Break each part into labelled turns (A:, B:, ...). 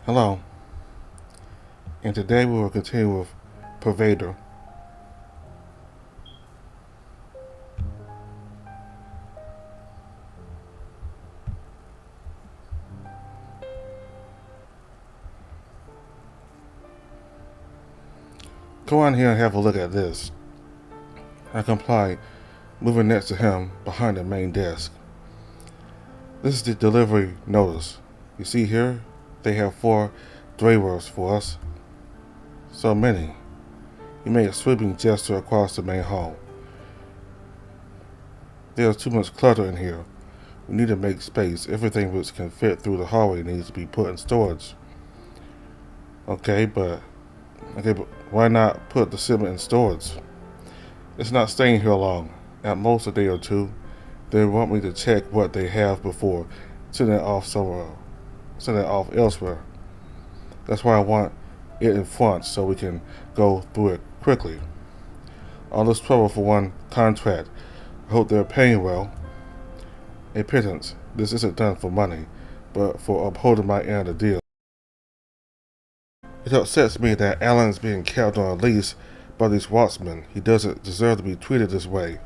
A: Hello, and today we will continue with Pervader. Go on here and have a look at this. I complied, moving next to him behind the main desk. This is the delivery notice. You see here, they have 4 drivers for us. So many. He made a sweeping gesture across the main hall. There's too much clutter in here. We need to make space. Everything which can fit through the hallway needs to be put in storage. Okay, but why not put the shipment in storage? It's not staying here long. At most a day or two. They want me to check what they have before sending it off elsewhere. That's why I want it in front so we can go through it quickly. All this trouble for one contract. I hope they're paying well. A pittance. This isn't done for money, but for upholding my end of the deal. It upsets me that Alan's being kept on a leash by these watchmen. He doesn't deserve to be treated this way.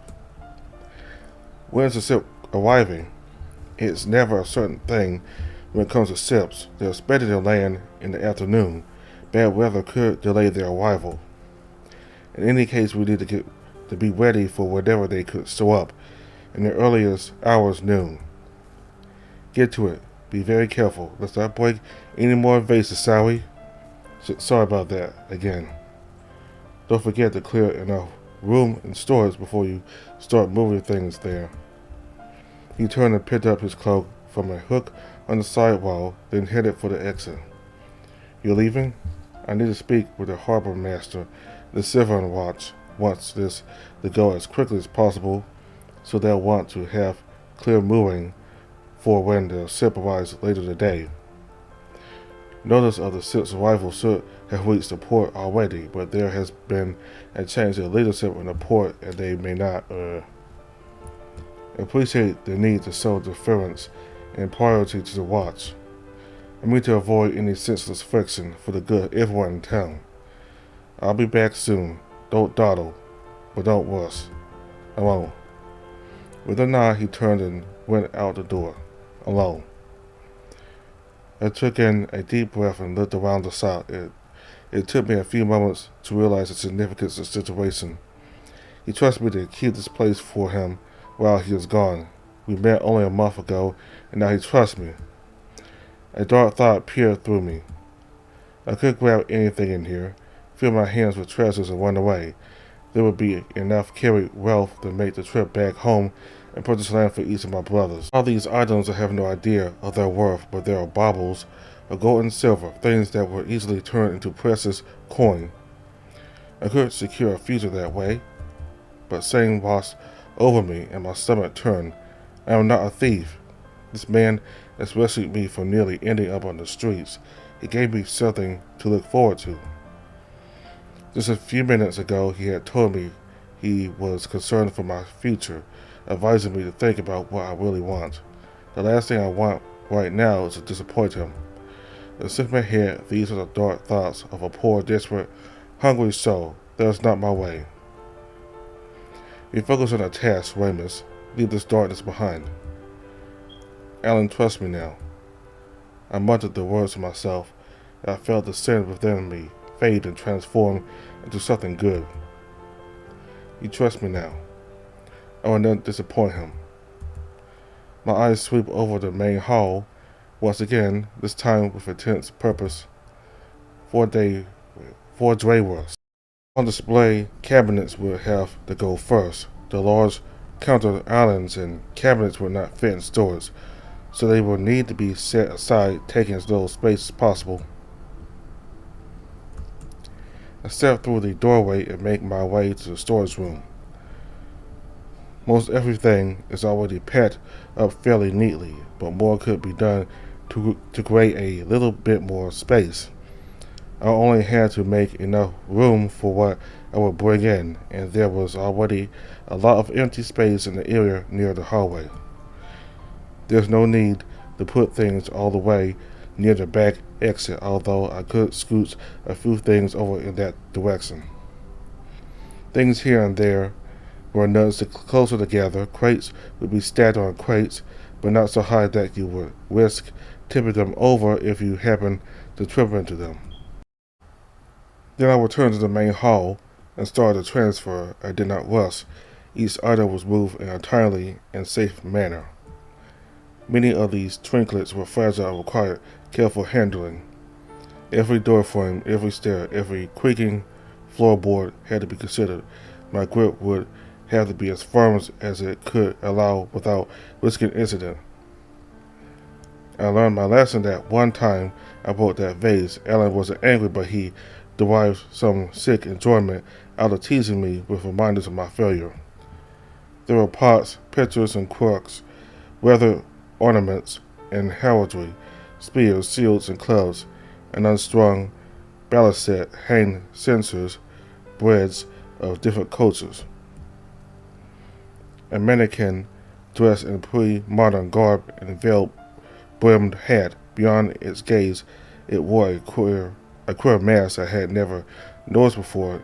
A: When's the ship arriving? It's never a certain thing when it comes to ships. They're expected to land in the afternoon. Bad weather could delay their arrival. In any case, we need to be ready for whatever they could show up in the earliest hours noon. Get to it. Be very careful. Let's not break any more vases, shall we? Sorry about that again. Don't forget to clear enough room and storage before you start moving things there. He turned and picked up his cloak from a hook on the side wall, then headed for the exit. You're leaving? I need to speak with the harbor master. The Severn Watch wants this to go as quickly as possible, so they'll want to have clear moving for when the ship arrives later today. Notice of the ship's arrival should have reached the port already, but there has been a change in leadership in the port and they may not appreciate the need to show deference and priority to the watch. I mean to avoid any senseless friction for the good of everyone in town. I'll be back soon. Don't dawdle, but don't rush. I won't. With a nod, he turned and went out the door, alone. I took in a deep breath and looked around the shop. It took me a few moments to realize the significance of the situation. He trusted me to keep this place for him while he was gone. We met only a month ago, and now he trusts me. A dark thought peered through me. I could grab anything in here, fill my hands with treasures and run away. There would be enough carried wealth to make the trip back home and purchase land for each of my brothers. All these items I have no idea of their worth, but they are baubles of gold and silver, things that were easily turned into precious coin. I could secure a future that way, but shame washed over me and my stomach turned. I am not a thief. This man has rescued me from nearly ending up on the streets. He gave me something to look forward to. Just a few minutes ago, he had told me he was concerned for my future, advising me to think about what I really want. The last thing I want right now is to disappoint him. In my head, these are the dark thoughts of a poor, desperate, hungry soul. That is not my way. You focus on the task, Ramus. Leave this darkness behind. Alan trusts me now. I muttered the words to myself, and I felt the sin within me fade and transform into something good. You trust me now. I will not disappoint him. My eyes sweep over the main hall, once again, this time with intense purpose. 4 drivers. On display, cabinets will have to go first. The large counter islands and cabinets will not fit in storage, so they will need to be set aside, taking as little space as possible. I step through the doorway and make my way to the storage room. Most everything is already packed up fairly neatly, but more could be done to create a little bit more space. I only had to make enough room for what I would bring in, and there was already a lot of empty space in the area near the hallway. There's no need to put things all the way near the back exit, although I could scooch a few things over in that direction. Things here and there were nuts closer together. Crates would be stacked on crates, but not so high that you would risk tipping them over if you happened to trip into them. Then I returned to the main hall and started the transfer. I did not rush. Each item was moved in a timely and safe manner. Many of these trinkets were fragile and required careful handling. Every door frame, every stair, every creaking floorboard had to be considered. My grip would have to be as firm as it could allow without risking incident. I learned my lesson that one time I broke that vase. Alan wasn't angry, but he derived some sick enjoyment out of teasing me with reminders of my failure. There were pots, pitchers, and crooks, weather ornaments and heraldry, spears, shields, and clubs, an unstrung ballast set, hanging censers, breads of different cultures. A mannequin dressed in pre-modern garb and veil-brimmed hat. Beyond its gaze, it wore a queer mask I had never noticed before,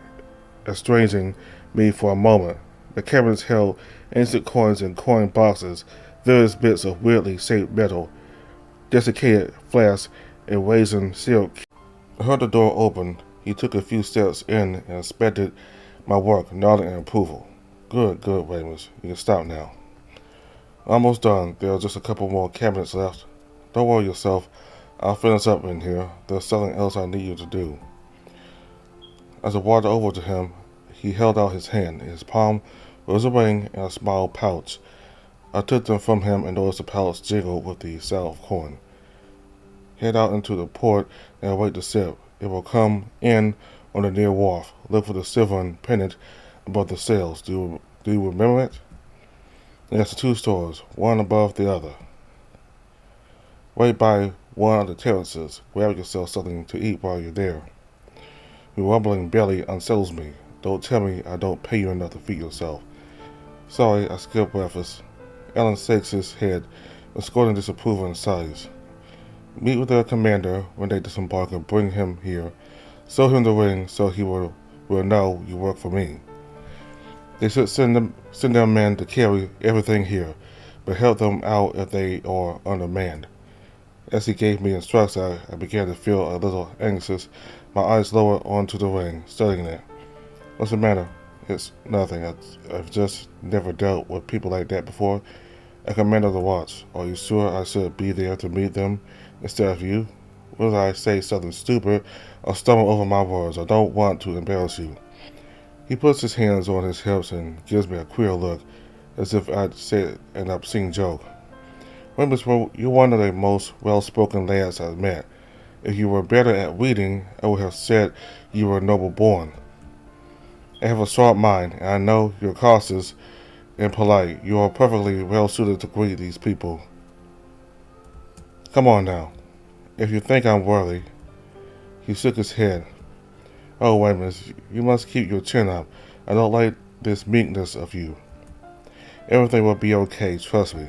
A: estranging me for a moment. The cabinets held ancient coins and coin boxes, various bits of weirdly shaped metal, desiccated flasks, and raisin silk. I heard the door open. He took a few steps in and inspected my work, nodding in approval. Good, Raymond. You can stop now. Almost done. There are just a couple more cabinets left. Don't worry yourself. I'll finish up in here. There's something else I need you to do. As I walked over to him, he held out his hand. In his palm was a ring and a small pouch. I took them from him and noticed the pouch jiggle with the salve of coin. Head out into the port and await the ship. It will come in on the near wharf. Look for the silver pennant above the sails. Do you remember it? There's the two stores, one above the other. Right by one of the terraces. Grab yourself something to eat while you're there. Your rumbling belly unsettles me. Don't tell me I don't pay you enough to feed yourself. Sorry, I skipped breakfast. Alan shakes his head, escorting disapproval and sighs. Meet with their commander when they disembark and bring him here. Show him the ring so he will know you work for me. They should send their men to carry everything here, but help them out if they are undermanned. As he gave me instructions, I began to feel a little anxious. My eyes lowered onto the ring, studying it. What's the matter? It's nothing. I've just never dealt with people like that before. A commander of the watch. Are you sure I should be there to meet them instead of you? Will I say something stupid or stumble over my words? I don't want to embarrass you. He puts his hands on his hips and gives me a queer look, as if I'd said an obscene joke. Raymond, you're one of the most well-spoken lads I've met. If you were better at reading, I would have said you were noble born. I have a sharp mind, and I know you're cautious and polite. You are perfectly well-suited to greet these people. Come on now. If you think I'm worthy. He shook his head. Oh, Raymond, you must keep your chin up. I don't like this meekness of you. Everything will be okay, trust me.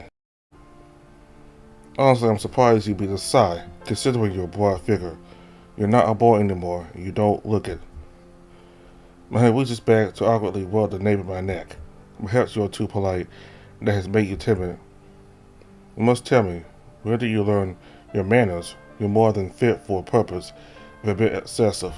A: Honestly, I'm surprised you'd be this shy, considering your broad figure. You're not a boy anymore, and you don't look it. My hand reaches back to awkwardly rub the nape of my neck. Perhaps you're too polite, and that has made you timid. You must tell me, where did you learn your manners? You're more than fit for a purpose, if a bit excessive.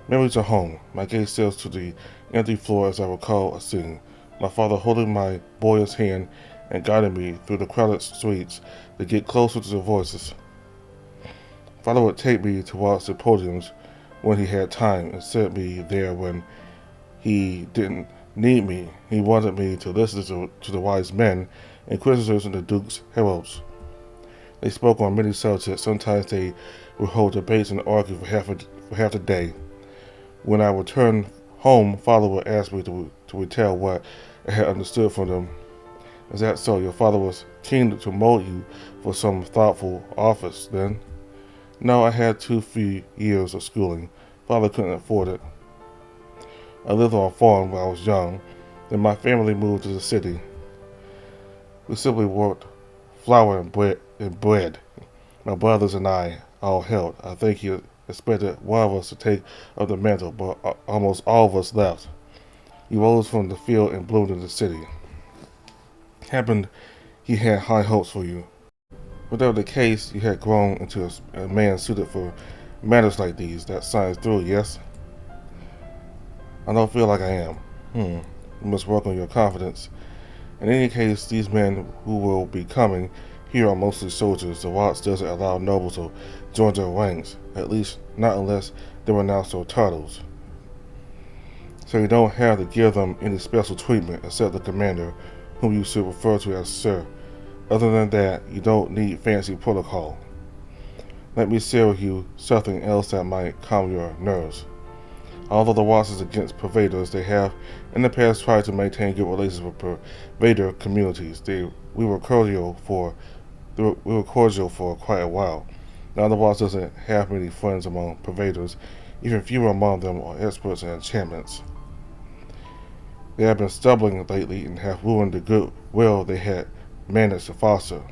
A: Memories are home. My gaze sails to the empty floor as I recall a scene. My father holding my boyish hand and guiding me through the crowded streets to get closer to the voices. Father would take me towards the podiums when he had time and set me there when he didn't need me. He wanted me to listen to the wise men, inquisitors, and the Duke's heralds. They spoke on many subjects. Sometimes they would hold debates and argue for half the day. When I returned home, Father would ask me to retell what I had understood from them. Is that so? Your father was keen to mold you for some thoughtful office, then? No, I had too few years of schooling. Father couldn't afford it. I lived on a farm when I was young. Then my family moved to the city. We simply worked flour and bread. My brothers and I all helped. I think he expected one of us to take up the mantle, but almost all of us left. He rose from the field and bloomed in the city. Happened he had high hopes for you. Whatever the case, you had grown into a man suited for matters like these. That signs through, yes? I don't feel like I am. You must work on your confidence. In any case, these men who will be coming here are mostly soldiers. The Watts doesn't allow nobles to join their ranks, at least not unless they were announced as turtles. So you don't have to give them any special treatment except the commander, whom you should refer to as Sir. Other than that, you don't need fancy protocol. Let me share with you something else that might calm your nerves. Although the Watts is against Pervaders, they have in the past tried to maintain good relations with Pervader communities. We were cordial for quite a while. Now the Watts doesn't have many friends among Pervaders. Even fewer among them are experts in enchantments. They have been stumbling lately and have ruined the goodwill they had managed to foster.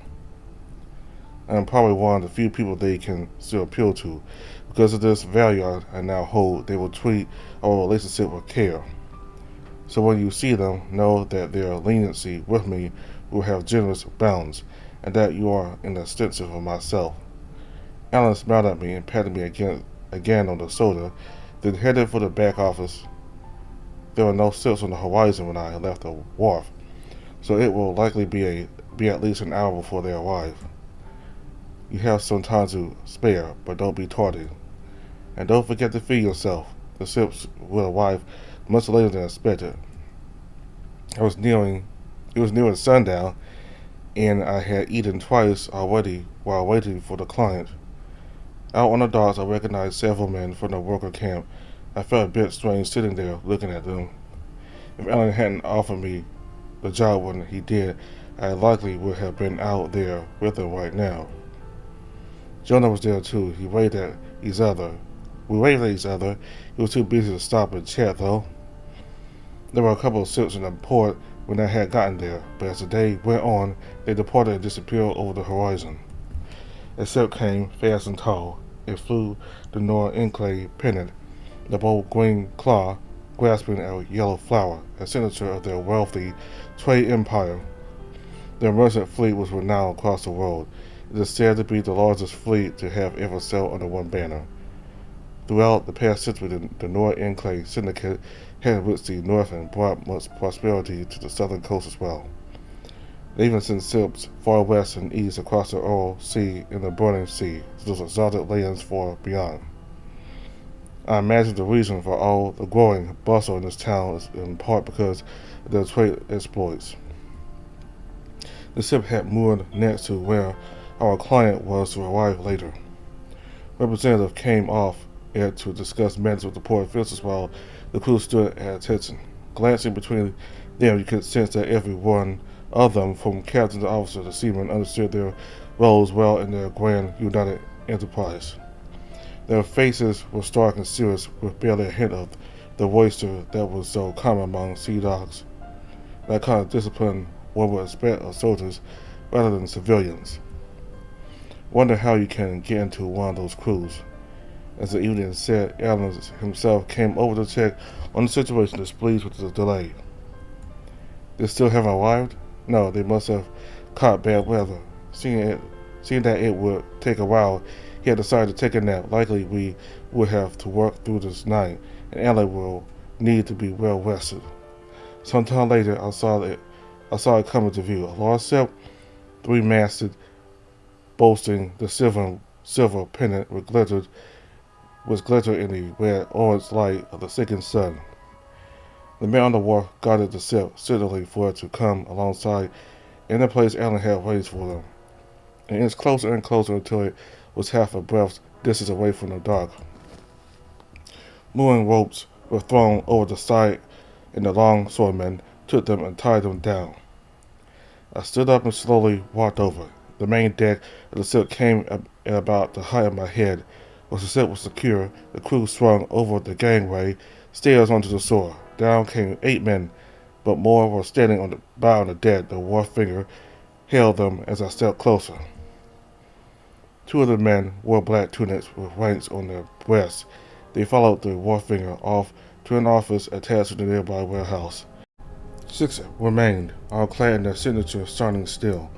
A: I am probably one of the few people they can still appeal to. Because of this value I now hold, they will treat our relationship with care. So when you see them, know that their leniency with me will have generous bounds, and that you are an extension of myself. Alan smiled at me and patted me again on the shoulder, then headed for the back office. There were no ships on the horizon when I left the wharf, so it will likely be at least an hour before they arrive. You have some time to spare, but don't be tardy. And don't forget to feed yourself. The ships will arrive much later than expected. It was nearing sundown, and I had eaten twice already while waiting for the client. Out on the docks, I recognized several men from the worker camp. I felt a bit strange sitting there looking at them. If Alan hadn't offered me the job when he did, I likely would have been out there with them right now. Jonah was there too. We waved at each other. He was too busy to stop and chat, though. There were a couple of ships in the port when I had gotten there, but as the day went on, they departed and disappeared over the horizon. A ship came, fast and tall. It flew the Nor Enclave pennant, the bold green claw grasping a yellow flower, a signature of their wealthy trade empire. Their merchant fleet was renowned across the world. It is said to be the largest fleet to have ever sailed under one banner. Throughout the past century, the Nor Enclave syndicate had reached the north and brought much prosperity to the southern coast as well. They even sent ships far west and east across the Ural Sea and the Burning Sea to those exotic lands far beyond. I imagine the reason for all the growing bustle in this town is in part because of their trade exploits. The ship had moored next to where our client was to arrive later. Representative came off it to discuss matters with the port officials while the crew stood at attention. Glancing between them, you could sense that every one of them, from captain to officer to seaman, understood their roles well in their grand united enterprise. Their faces were stark and serious, with barely a hint of the roister that was so common among sea dogs. That kind of discipline one would expect of soldiers rather than civilians. Wonder how you can get into one of those crews. As the evening set, Alan himself came over to check on the situation, displeased with the delay. They still haven't arrived? No, they must have caught bad weather. Seeing that it would take a while, he had decided to take a nap. Likely we would have to work through this night, and Alan will need to be well rested. Sometime later, I saw it coming to view. A large ship, three-masted, boasting the silver pennant was glittered in the red orange light of the sinking sun. The men on the wharf guarded the ship, signaling for it to come alongside in the place Alan had arranged for them. And it's closer and closer until it was half a breath's distance away from the dock. Mooring ropes were thrown over the side, and the longshoremen took them and tied them down. I stood up and slowly walked over. The main deck of the ship came at about the height of my head. Once the ship was secure, the crew swung over the gangway, stairs onto the shore. Down came 8 men, but more were standing on the bow on the deck. The wharf finger held them as I stepped closer. Two of the men wore black tunics with ranks on their breasts. They followed the wharfinger off to an office attached to the nearby warehouse. 6 remained, all clad in their signature shining steel.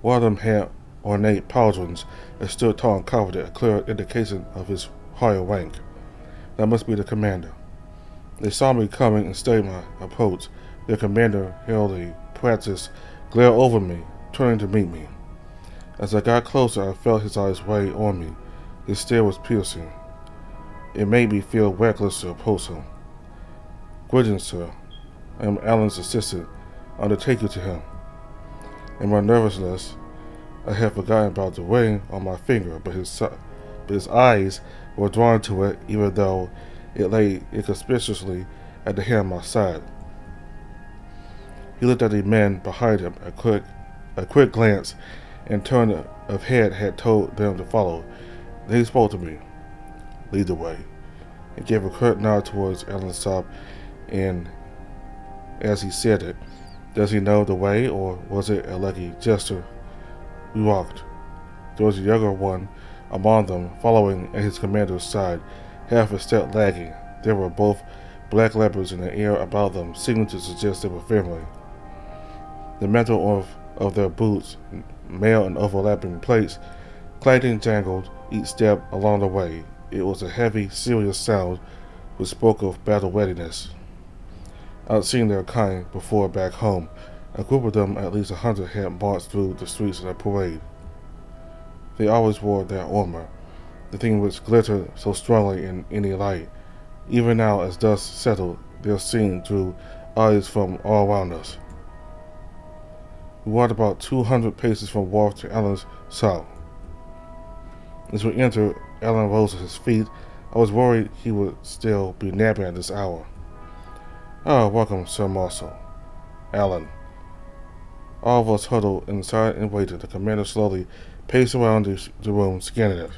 A: One of them had ornate pauldrons and stood tall and confident, a clear indication of his higher rank. That must be the commander. They saw me coming and studied my approach. Their commander held a practiced glare over me, turning to meet me. As I got closer, I felt his eyes weigh on me. His stare was piercing. It made me feel reckless to approach him. "Greetings, sir. I am Alan's assistant. I'll take you to him." In my nervousness, I had forgotten about the ring on my finger, but his eyes were drawn to it, even though it lay inconspicuously at the hand on my side. He looked at the man behind him. A quick glance and turn of head had told them to follow. Then he spoke to me. "Lead the way." He gave a curt nod towards Alan's shop, and as he said it, "Does he know the way, or was it a lucky gesture?" We walked. There was a younger one among them, following at his commander's side, half a step lagging. There were both black leopards in the air about them, seeming to suggest they were family. The metal of their boots, male and overlapping plates, clanked and jangled each step along the way. It was a heavy, serious sound which spoke of battle readiness. I'd seen their kind before back home. A group of them, at least 100, had marched through the streets in a parade. They always wore their armor, the thing which glittered so strongly in any light. Even now, as dusk settled, their scene drew eyes from all around us. We walked about 200 paces from wharf to Alan's shop. As we entered, Alan rose to his feet. I was worried he would still be napping at this hour. "Ah, welcome, Sir Marshal." "Alan." All of us huddled inside and waited. The commander slowly paced around the room, scanning it.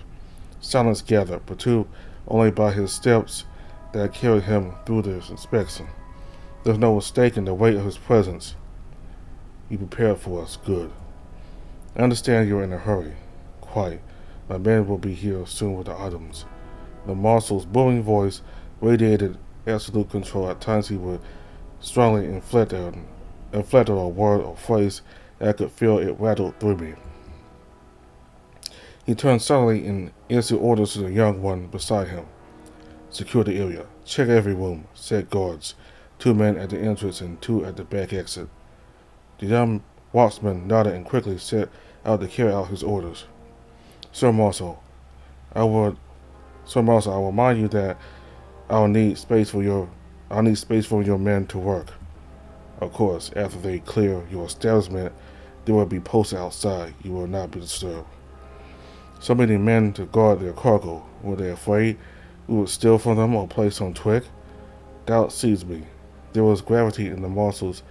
A: Silence gathered, perturbed only by his steps that carried him through this inspection. There was no mistaking the weight of his presence. "You prepared for us. Good. I understand you're in a hurry." "Quite. My men will be here soon with the items." The marshal's booming voice radiated absolute control. At times he would strongly inflect a word or phrase, and I could feel it rattle through me. He turned suddenly and issued orders to the young one beside him. "Secure the area. Check every room. Set guards. 2 men at the entrance and 2 at the back exit." The young watchman nodded and quickly set out to carry out his orders. Sir Marshal, I will remind you that I'll need space for your men to work. Of course, after they clear your establishment, they will be posted outside. You will not be disturbed." So many men to guard their cargo. Were they afraid we would steal from them or play some trick? Doubt seized me. There was gravity in the marshal's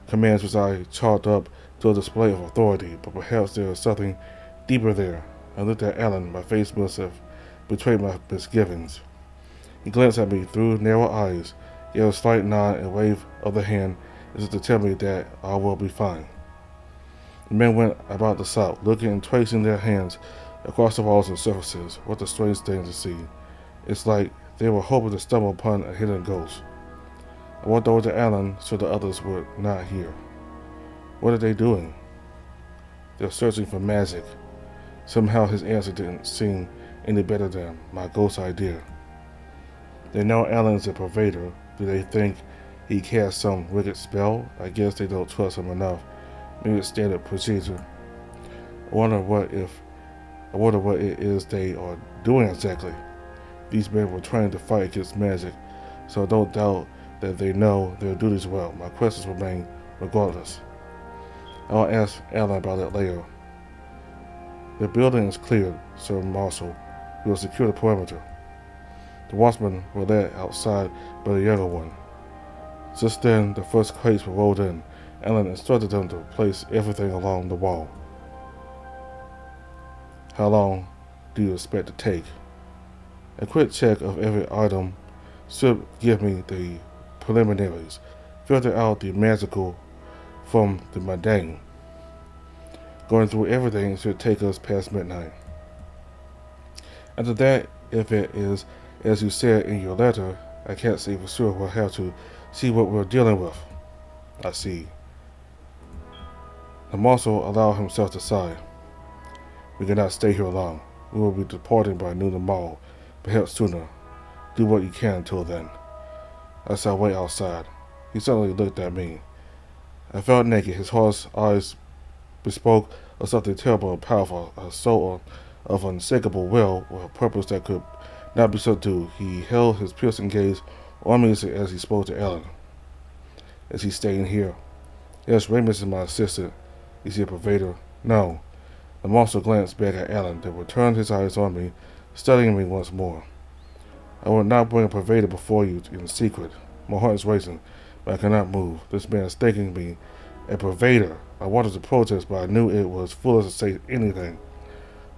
A: commands which I chalked up to a display of authority, but perhaps there was something deeper there. I looked at Alan. My face must have betrayed my misgivings. He glanced at me through narrow eyes, gave a slight nod and wave of the hand as if to tell me that all will be fine. The men went about the shop, looking and tracing their hands across the walls and surfaces. What a strange thing to see. It's like they were hoping to stumble upon a hidden ghost. I walked over to Alan so the others were not here. What are they doing? They're searching for magic. Somehow his answer didn't seem any better than my ghost idea. They know Alan's a Pervader. Do they think he cast some wicked spell? I guess they don't trust him enough. Maybe it's standard procedure. I wonder what it is they are doing exactly. These men were trained to fight against magic, so I don't doubt that they know their duties well. My questions remain regardless. I'll ask Alan about it later. The building is cleared, Sir Marshal. We will secure the perimeter. The watchmen were led outside by the younger one. Just then, the first crates were rolled in. Alan instructed them to place everything along the wall. How long do you expect to take? A quick check of every item should give me the preliminaries. Filter out the magical from the mundane. Going through everything should take us past midnight. After that, if it is as you said in your letter, I can't say for sure. We'll have to see what we're dealing with. I see. The monster allowed himself to sigh. We cannot stay here long. We will be departing by noon tomorrow, perhaps sooner. Do what you can until then. I said wait outside. He suddenly looked at me. I felt naked. His harsh eyes bespoke of something terrible and powerful, a soul of unshakable will with a purpose that could not be subdued. He held his piercing gaze on me as he spoke to Ellen. Is he staying here? Yes, Ramus is my assistant. Is he a pervader? No. The monster glanced back at Ellen, then returned his eyes on me, studying me once more. I will not bring a pervader before you in secret. My heart is racing, but I cannot move. This man is thinking me a pervader. I wanted to protest, but I knew it was foolish to say anything.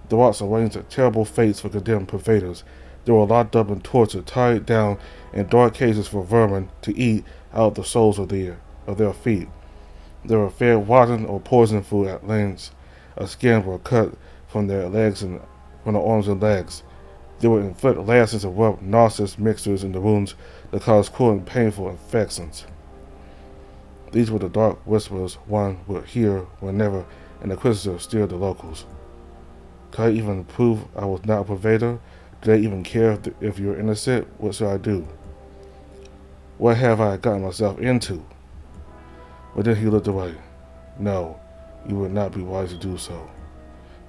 A: The Watts arranged terrible fates for condemned pervaders. They were locked up and tortured, tied down in dark cages for vermin to eat out the soles of their feet. They were fed rotten or poisoned food at lengths. Skins were cut from their legs and from their arms and legs. They would inflict lashings and rub nauseous mixtures in the wounds that caused cruel and painful infections. These were the dark whispers one would hear whenever an inquisitor steered the locals. Could I even prove I was not a pervader? Do they even care if you're innocent? What should I do? What have I gotten myself into? But then he looked away. No, you would not be wise to do so.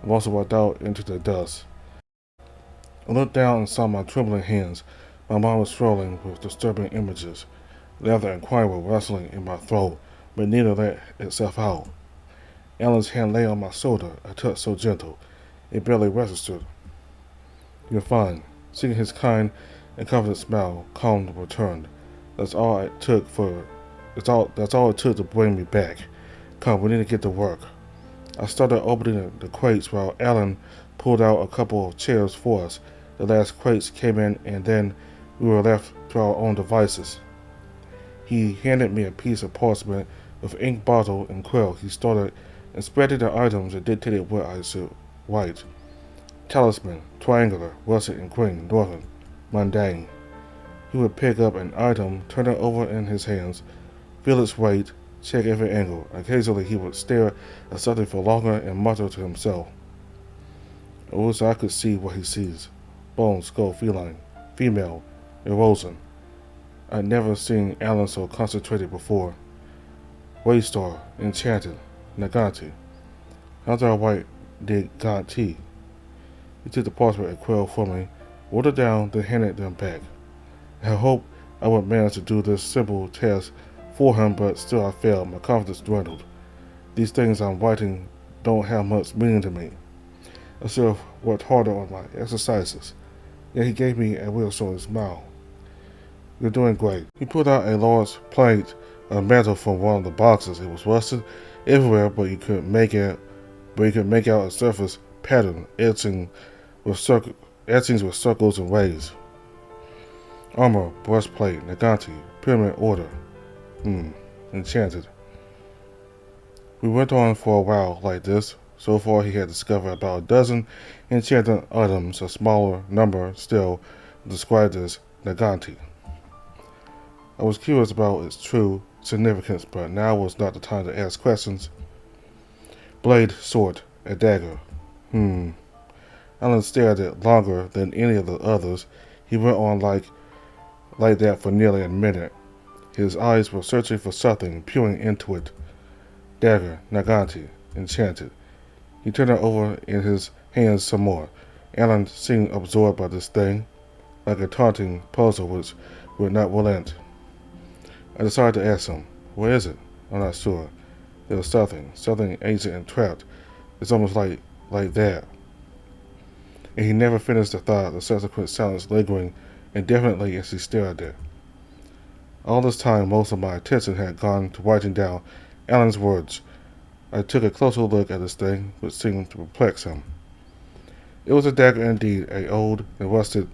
A: I also walked out into the dust. I looked down and saw my trembling hands. My mind was swirling with disturbing images. Laughter and crying were wrestling in my throat, but neither let itself out. Ellen's hand lay on my shoulder, a touch so gentle, it barely registered. You're fine. Seeing his kind and confident smile, calm returned. That's all it took to bring me back. Come, we need to get to work. I started opening the crates while Ellen pulled out a couple of chairs for us. The last crates came in, and then we were left to our own devices. He handed me a piece of parchment with ink bottle and quill. He started inspecting the items and dictated what I should write. Talisman, triangular, russet and green, northern, mundane. He would pick up an item, turn it over in his hands, feel its weight, check every angle. Occasionally he would stare at something for longer and mutter to himself. I wish I could see what he sees. Bone, skull, feline, female, erosion. I'd never seen Alan so concentrated before. Waystar, enchanted, Naganti. How do I write Naganti? He took the parchment and quill from me, wrote it down, then handed them back. I hoped I would manage to do this simple task for him, but still I failed. My confidence dwindled. These things I'm writing don't have much meaning to me. I should have worked harder on my exercises. Yet he gave me a reassuring smile. You're doing great. He pulled out a large plate of metal from one of the boxes. It was rusted everywhere, but you could make out a surface pattern, etchings with circles and rays. Armor, breastplate, Naganti, pyramid order. Enchanted. We went on for a while like this. So far he had discovered about a dozen enchanted items, a smaller number still described as Naganti. I was curious about its true significance, but now was not the time to ask questions. Blade, sword, a dagger. Alan stared at it longer than any of the others. He went on like that for nearly a minute. His eyes were searching for something, peering into it. Dagger, Naganti, enchanted. He turned it over in his hands some more. Alan seemed absorbed by this thing, like a taunting puzzle which would not relent. I decided to ask him, where is it? I'm not sure. There was something ancient and trapped. It's almost like that. And he never finished the thought, the subsequent silence lingering indefinitely as he stared at it. All this time, most of my attention had gone to writing down Alan's words. I took a closer look at this thing, which seemed to perplex him. It was a dagger indeed, as old as rusted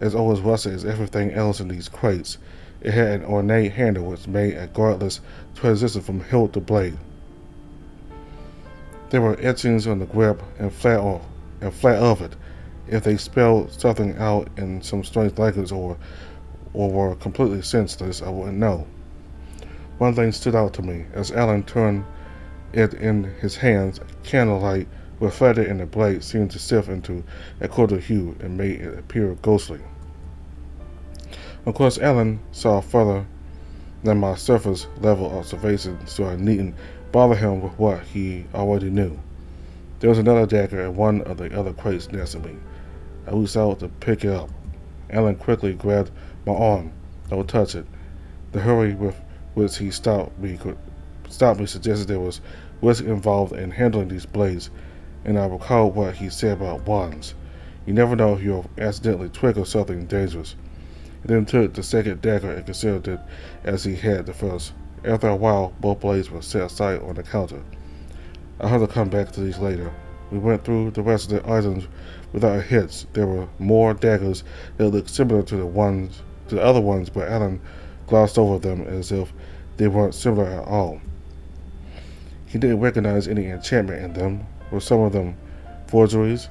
A: as everything else in these crates. It had an ornate handle which made a guardless transition from hilt to blade. There were etchings on the grip and flat of it, If they spelled something out in some strange language or were completely senseless, I wouldn't know. One thing stood out to me. As Alan turned it in his hands, candlelight reflected in the blade seemed to sift into a colder hue and made it appear ghostly. Of course, Alan saw further than my surface level observation, so I needn't bother him with what he already knew. There was another dagger in one of the other crates next to me. I reached out to pick it up. Alan quickly grabbed my arm. Don't touch it. The hurry with which he stopped me suggested there was risk involved in handling these blades, and I recalled what he said about wands. You never know if you'll accidentally trigger something dangerous. He then took the second dagger and considered it as he had the first. After a while, both blades were set aside on the counter. I'll have to come back to these later. We went through the rest of the items without a hitch. There were more daggers that looked similar to the other ones, but Alan glossed over them as if they weren't similar at all. He didn't recognize any enchantment in them. Were some of them forgeries?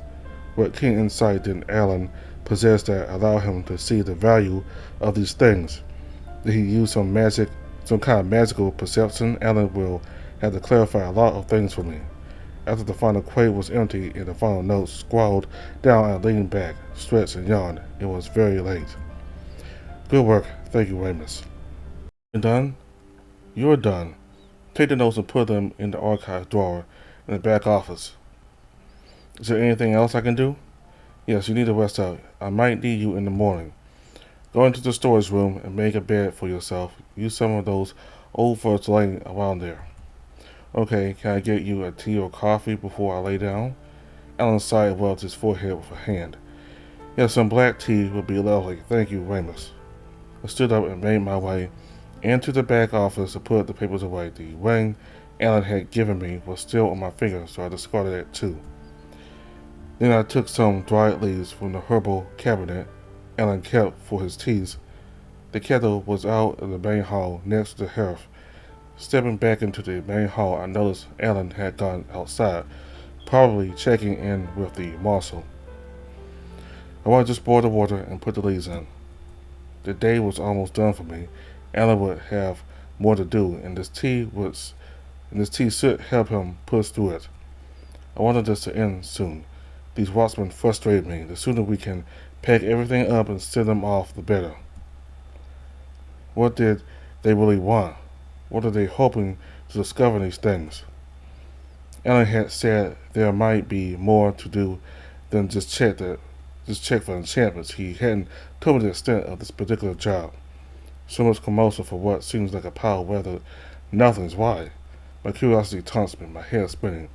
A: What keen insight did Alan possess that allowed him to see the value of these things? Did he use some kind of magical perception? Alan will have to clarify a lot of things for me. After the final crate was empty and the final notes scrawled down, I leaned back, stretched, and yawned. It was very late. Good work. Thank you, Ramus. You done? You're done. Take the notes and put them in the archive drawer in the back office. Is there anything else I can do? Yes, you need to rest up. I might need you in the morning. Go into the storage room and make a bed for yourself. Use some of those old furs laying around there. Okay, can I get you a tea or coffee before I lay down? Alan sighed and rubbed his forehead with a hand. Yes, some black tea would be lovely. Thank you, Ramus. I stood up and made my way into the back office to put the papers away. The ring Alan had given me was still on my finger, so I discarded it too. Then I took some dried leaves from the herbal cabinet Alan kept for his teas. The kettle was out in the main hall next to the hearth. Stepping back into the main hall, I noticed Alan had gone outside, probably checking in with the marshal. I wanted to boil the water and put the leaves in. The day was almost done for me. Alan would have more to do, and this tea should help him push through it. I wanted this to end soon. These watchmen frustrate me. The sooner we can pack everything up and send them off, the better. What did they really want? What are they hoping to discover in these things? Alan had said there might be more to do than just check for enchantments. He hadn't told me the extent of this particular job. So much commotion for what seems like a pile of weather. Nothing's why. My curiosity taunts me, my head spinning.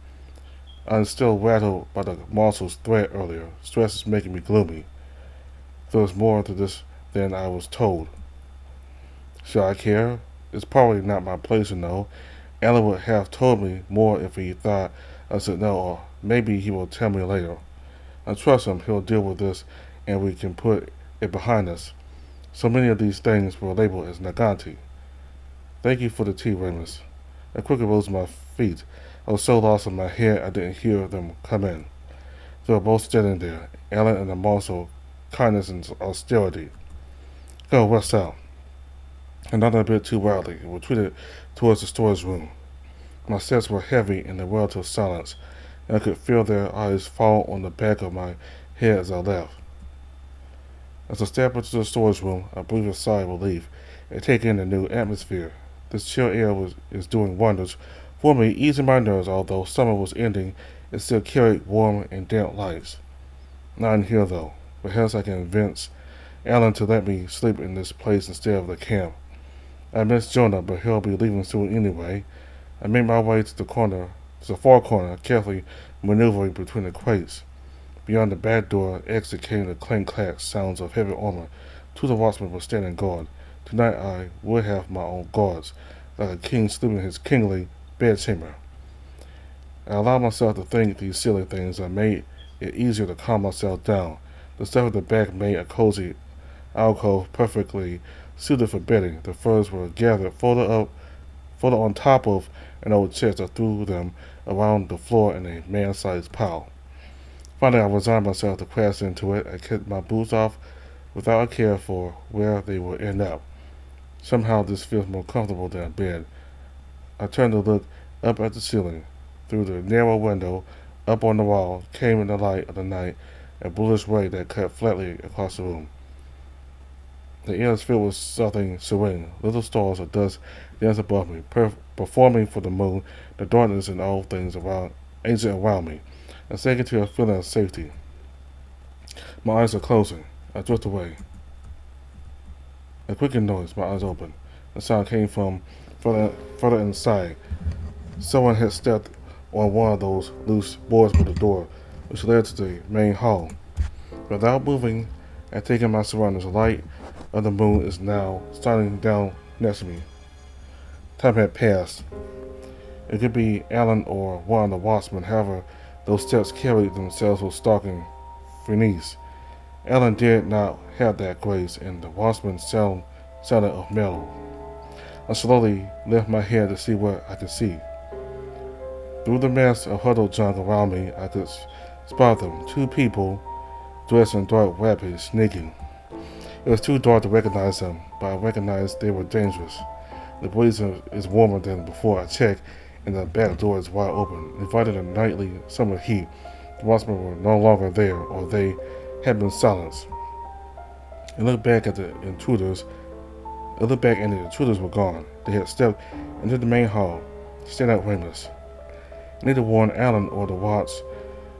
A: I'm still rattled by the marshal's threat earlier. Stress is making me gloomy. There was more to this than I was told. Should I care? It's probably not my place to know. Alan would have told me more if he thought I should know, or maybe he will tell me later. I trust him. He'll deal with this, and we can put it behind us. So many of these things were labeled as Naganti. Thank you for the tea, Ramus. I quickly rose to my feet. I was so lost in my head I didn't hear them come in. They were both standing there, Alan and the marshal, kindness and austerity. Go, rest out. And not a bit too wildly, and retreated towards the storage room. My steps were heavy in the relative silence, and I could feel their eyes fall on the back of my head as I left. As I stepped into the storage room, I breathed a sigh of relief and take in the new atmosphere. This chill air is doing wonders for me, easing my nerves. Although summer was ending, it still carried warm and damp lights. Not in here, though. Perhaps I can convince Alan to let me sleep in this place instead of the camp. I miss Jonah, but he'll be leaving soon anyway. I made my way to the far corner, carefully maneuvering between the crates. Beyond the back door exit came the clank-clack sounds of heavy armor. Two of the watchmen were standing guard. Tonight I would have my own guards, like a king sleeping in his kingly bedchamber. I allowed myself to think these silly things. I made it easier to calm myself down. The stuff at the back made a cozy alcove perfectly suited for bedding. The furs were gathered further on top of an old chest. I threw them around the floor in a man-sized pile. Finally, I resigned myself to crash into it. I kicked my boots off without a care for where they would end up. Somehow this feels more comfortable than a bed. I turned to look up at the ceiling. Through the narrow window, up on the wall, came in the light of the night a bluish ray that cut flatly across the room. The air is filled with something serene. Little stars of dust dance above me, performing for the moon, the darkness and all things ancient around me. I sank into a feeling of safety. My eyes are closing. I drift away. A quickened noise. My eyes open. The sound came from further inside. Someone had stepped on one of those loose boards by the door, which led to the main hall. Without moving and taking my surroundings, the light of the moon is now shining down next to me. Time had passed. It could be Alan or one of the watchmen. However, those steps carried themselves with stalking finesse. Alan did not have that grace, and the watchman sounded of metal. I slowly lifted my head to see what I could see. Through the mass of huddled junk around me, I could spot them. Two people dressed in dark wrappings sneaking. It was too dark to recognize them, but I recognized they were dangerous. The breeze is warmer than before I checked, and the back door is wide open, inviting a nightly summer heat. The watchmen were no longer there, or they had been silenced. I looked back and the intruders were gone. They had stepped into the main hall, stand out rainless. I need to warn Alan or the watch.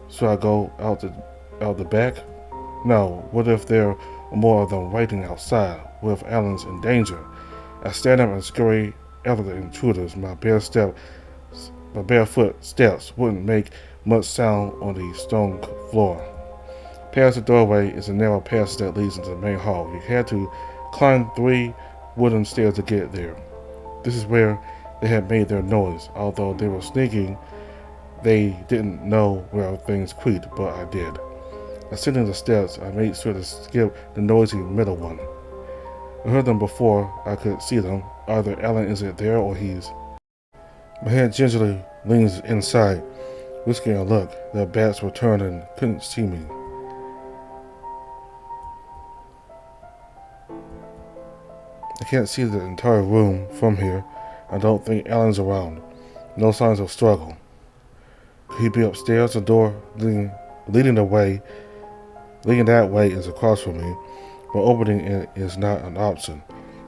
A: Should I go out the back? No. What if there are more of them waiting outside? What if Alan's in danger? I stand up and scurry after the intruders. My barefoot steps wouldn't make much sound on the stone floor. Past the doorway is a narrow passage that leads into the main hall. You had to climb 3 wooden stairs to get there. This is where they had made their noise. Although they were sneaking, they didn't know where things creaked, but I did. Ascending the steps, I made sure to skip the noisy middle one. I heard them before I could see them. Either Alan isn't there or he's... My head gingerly leans inside, risking a look. The bats were turned and couldn't see me. I can't see the entire room from here. I don't think Alan's around. No signs of struggle. Could he be upstairs? The door leading that way is across from me, but opening it is not an option.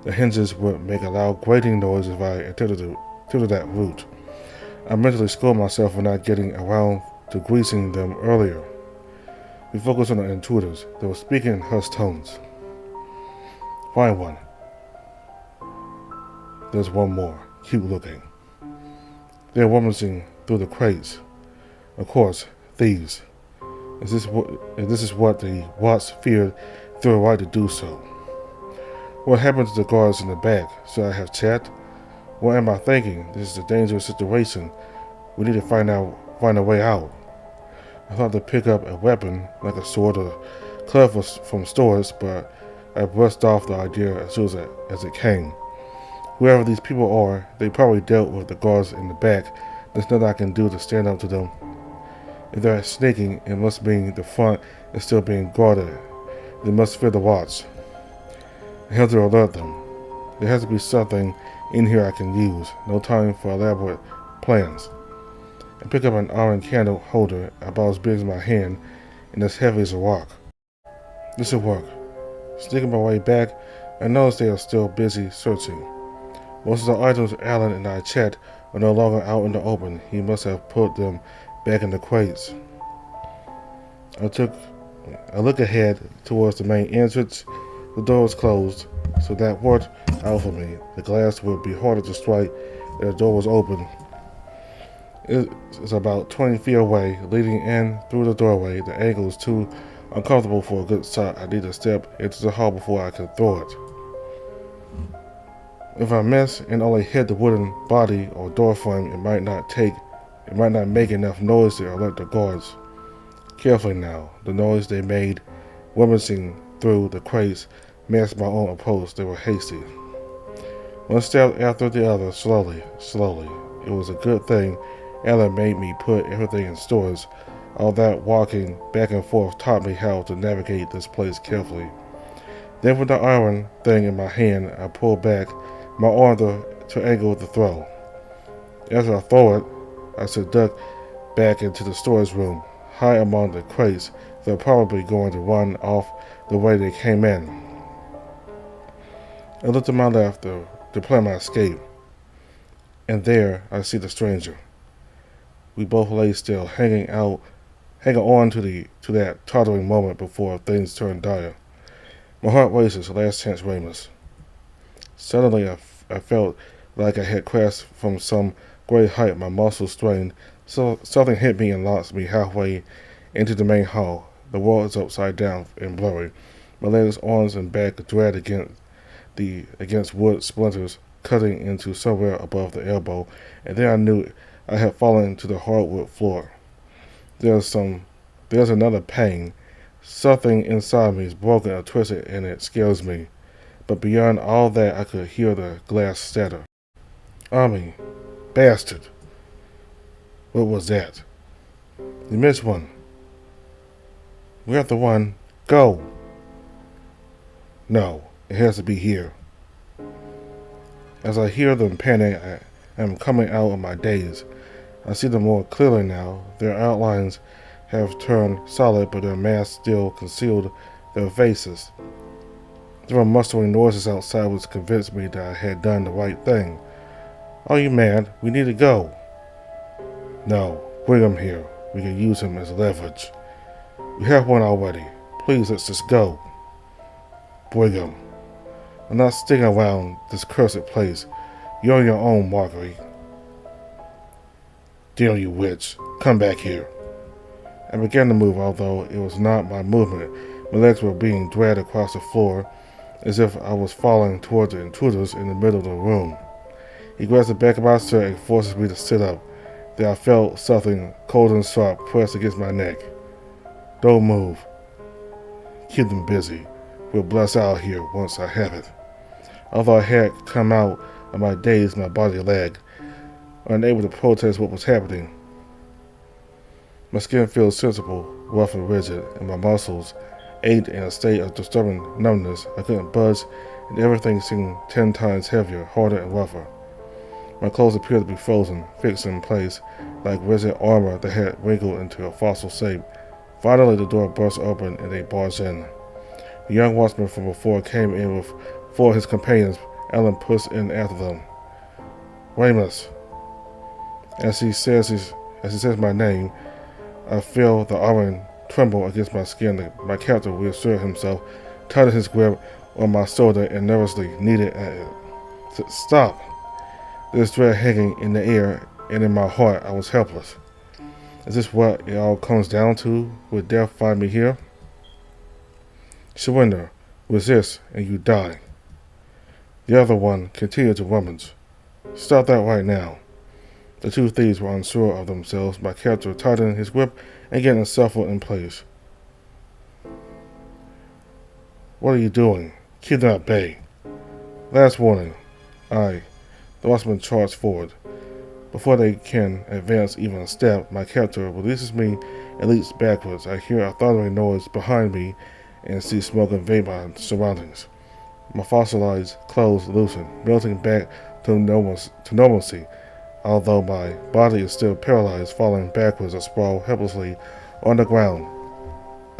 A: The hinges would make a loud grating noise if I attempted that route. I mentally scolded myself for not getting around to greasing them earlier. We focused on the intruders. They were speaking in hushed tones. Find one. There's one more. Keep looking. They're rummaging through the crates. Of course, thieves. This is what the watch feared they were right to do so. What happened to the guards in the back? Should I have checked? What am I thinking? This is a dangerous situation. We need to find a way out. I thought to pick up a weapon like a sword or club from stores, but I brushed off the idea as soon as it came. Whoever these people are, they probably dealt with the guards in the back. There's nothing I can do to stand up to them. If they're sneaking, it must mean the front is still being guarded. They must fear the watch. I have to alert them. There has to be something in here I can use. No time for elaborate plans. I pick up an iron candle holder about as big as my hand and as heavy as a rock. This will work. Sneaking my way back, I notice they are still busy searching. Most of the items Alan and I checked are no longer out in the open. He must have put them back in the crates. I look ahead towards the main entrance. The door was closed, so that worked out for me. The glass would be harder to strike if the door was open. It's about 20 feet away. Leading in through the doorway, the angle is too uncomfortable for a good shot. I need to step into the hall before I can throw it. If I miss and only hit the wooden body or door frame, it might not make enough noise to alert the guards. Carefully now, the noise they made rummaging through the crates matched my own approach. They were hasty. One step after the other, slowly. It was a good thing Alan made me put everything in stores. All that walking back and forth taught me how to navigate this place carefully. Then with the iron thing in my hand, I pulled back my arm to angle the throw. As I throw it, I should duck back into the storage room, high among the crates that are probably going to run off the way they came in. I looked to my left to plan my escape, and there I see the stranger. We both lay still, hanging on to that tottering moment before things turned dire. My heart races, last chance Ramus. Suddenly I felt like I had crashed from some great height, my muscles strained, so something hit me and launched me halfway into the main hall. The world is upside down and blurry. My legs, arms, and back dragged against wood splinters, cutting into somewhere above the elbow, and then I knew I had fallen to the hardwood floor. There's another pain. Something inside me is broken or twisted, and it scares me. But beyond all that, I could hear the glass shatter. Army, bastard. What was that? You missed one. We're at the one. Go. No, it has to be here. As I hear them panting, I am coming out of my daze. I see them more clearly now. Their outlines have turned solid, but their masks still concealed their faces. There were mustering noises outside which convinced me that I had done the right thing. Are you mad? We need to go. No, bring him here. We can use him as leverage. We have one already. Please, let's just go. Bring him. I'm not sticking around this cursed place. You're on your own, Marguerite. Damn you, witch. Come back here. I began to move, although it was not my movement. My legs were being dragged across the floor, as if I was falling toward the intruders in the middle of the room. He grabs the back of my shirt and forces me to sit up. Then I felt something cold and sharp pressed against my neck. Don't move. Keep them busy. We'll blast out here once I have it. Although I had come out of my daze, my body lagged, unable to protest what was happening. My skin feels sensible, rough and rigid, and my muscles ached in a state of disturbing numbness. I couldn't budge, and everything seemed 10 times heavier, harder, and rougher. My clothes appeared to be frozen, fixed in place, like rigid armor that had wrinkled into a fossil shape. Finally, the door burst open, and they barged in. The young watchman from before came in with 4 of his companions. Alan pushed in after them. Ramus. As he says my name, I feel the iron tremble against my skin. My captor reassured himself, tightened his grip on my shoulder, and nervously kneaded at it. Stop! This dread hanging in the air, and in my heart I was helpless. Is this what it all comes down to? Will death find me here? Surrender, resist, and you die. The other one continued to rummage. Stop that right now. The 2 thieves were unsure of themselves. My captor tightened his grip and getting shuffled in place. What are you doing? Keep them at bay. Last warning. The watchman charged forward. Before they can advance even a step, my captor releases me and leaps backwards. I hear a thundering noise behind me and see smoke invade my surroundings. My fossilized clothes loosen, melting back to normalcy, although my body is still paralyzed, falling backwards. I sprawl helplessly on the ground.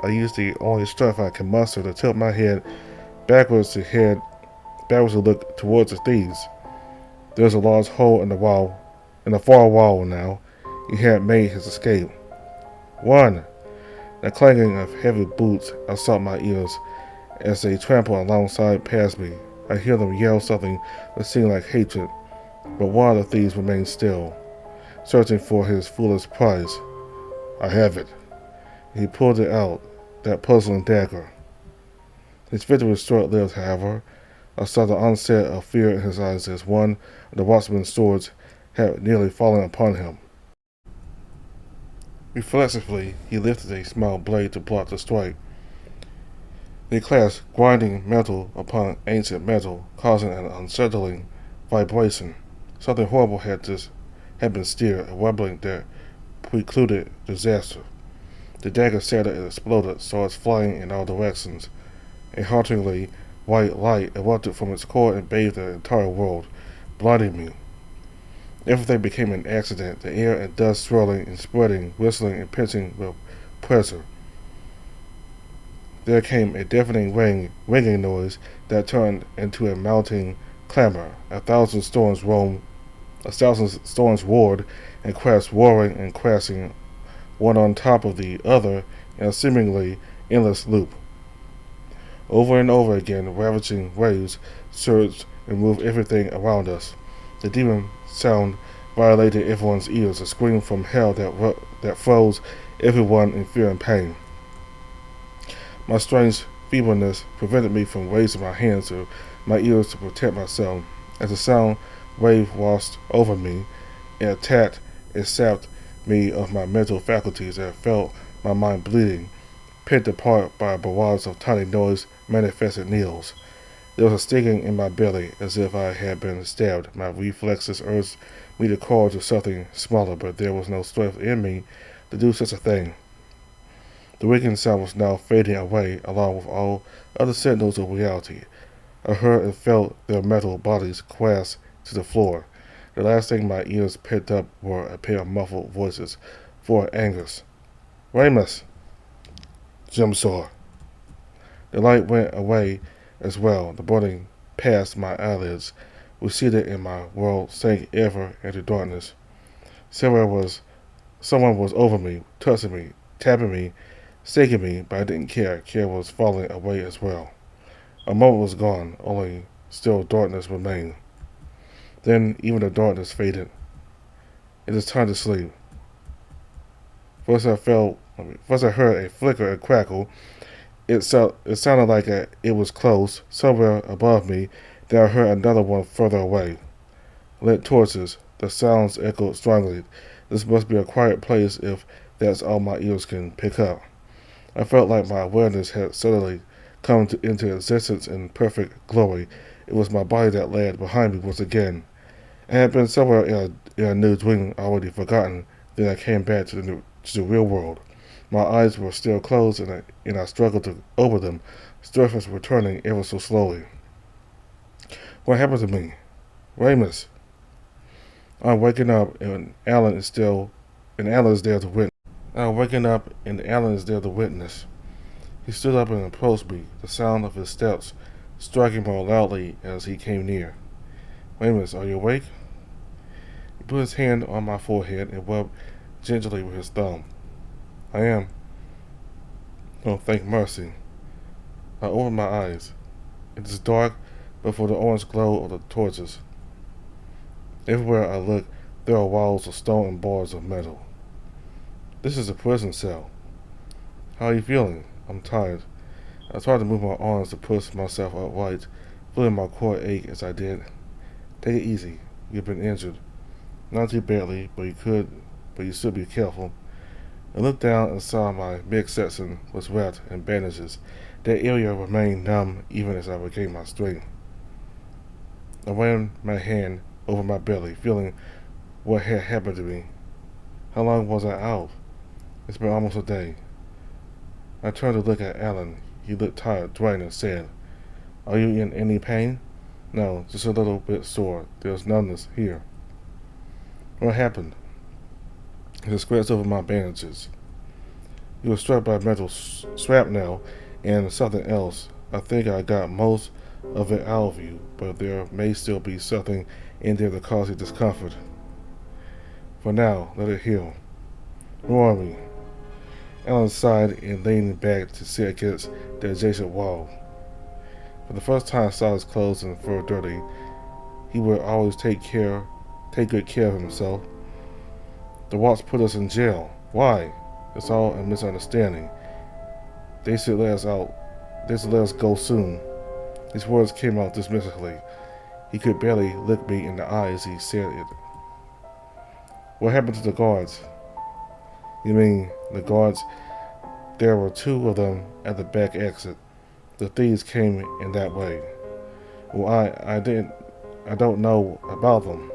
A: I use the only strength I can muster to tilt my head backwards to look towards the thieves. There's a large hole in the far wall now. He had made his escape. Run! The clanging of heavy boots assault my ears as they trample alongside past me. I hear them yell something that seemed like hatred, but one of the thieves remains still, searching for his foolish prize. I have it. He pulled it out, that puzzling dagger. His victory was short-lived, however. I saw the onset of fear in his eyes as one of the watchman's swords had nearly fallen upon him. Reflexively, he lifted a small blade to block the strike. They clashed, grinding metal upon ancient metal, causing an unsettling vibration. Something horrible had been stirred, a rumbling that precluded disaster. The dagger shattered and exploded, swords flying in all directions. A hauntingly white light erupted from its core and bathed the entire world, blinding me. Everything became an accident, the air and dust swirling and spreading, whistling and pinching with pressure. There came a deafening ringing noise that turned into a mounting clamor. A thousand storms roared and crashed, roaring and crashing, one on top of the other in a seemingly endless loop. Over and over again, ravaging waves surged and moved everything around us. The demon sound violated everyone's ears, a scream from hell that froze everyone in fear and pain. My strange feebleness prevented me from raising my hands to my ears to protect myself. As the sound wave washed over me, it attacked and sapped me of my mental faculties. I felt my mind bleeding, picked apart by a barrage of tiny noise manifested needles. There was a stinging in my belly, as if I had been stabbed. My reflexes urged me to crawl to something smaller, but there was no strength in me to do such a thing. The ringing sound was now fading away, along with all other signals of reality. I heard and felt their metal bodies crash to the floor. The last thing my ears picked up were a pair of muffled voices, full of anguish. "Ramus!" Jim saw. The light went away as well. The burning past my eyelids, receded, and my world sank ever into darkness. Someone was over me, touching me, tapping me, shaking me, but I didn't care. Care was falling away as well. A moment was gone, only still darkness remained. Then even the darkness faded. It is time to sleep. First I heard a flicker and crackle. It sounded like it was close, somewhere above me. Then I heard another one further away. Lit torches. The sounds echoed strongly. This must be a quiet place if that's all my ears can pick up. I felt like my awareness had suddenly come into existence in perfect glory. It was my body that lagged behind me once again. I had been somewhere in a new dream already forgotten. Then I came back to the real world. My eyes were still closed, and I struggled to open them, strength was returning ever so slowly. What happened to me? Ramus. I'm waking up, and Alan is there to witness. I'm waking up, and Alan is there to witness. He stood up and approached me, the sound of his steps striking more loudly as he came near. Ramus, are you awake? He put his hand on my forehead and rubbed gently with his thumb. I am. Oh, thank mercy. I opened my eyes. It is dark, but for the orange glow of the torches. Everywhere I look, there are walls of stone and bars of metal. This is a prison cell. How are you feeling? I'm tired. I tried to move my arms to push myself upright, feeling my core ache as I did. Take it easy. You've been injured. Not too badly, but you should be careful. I looked down and saw my midsection was wrapped in bandages. That area remained numb even as I regained my strength. I ran my hand over my belly, feeling what had happened to me. How long was I out? It's been almost a day. I turned to look at Alan. He looked tired, drained, and said, Are you in any pain? No, just a little bit sore. There's numbness here. What happened? He scratched over my bandages. He was struck by metal shrapnel and something else. I think I got most of it out of you, but there may still be something in there that causes you discomfort. For now, let it heal. Who are we? Alan sighed and leaned back to sit against the adjacent wall. For the first time I saw his clothes and fur dirty. He would always take good care of himself. The Watts put us in jail. Why? It's all a misunderstanding. They should let us go soon. His words came out dismissively. He could barely look me in the eye as he said it. What happened to the guards? You mean the guards? There were 2 of them at the back exit. The thieves came in that way. Well, I don't know about them.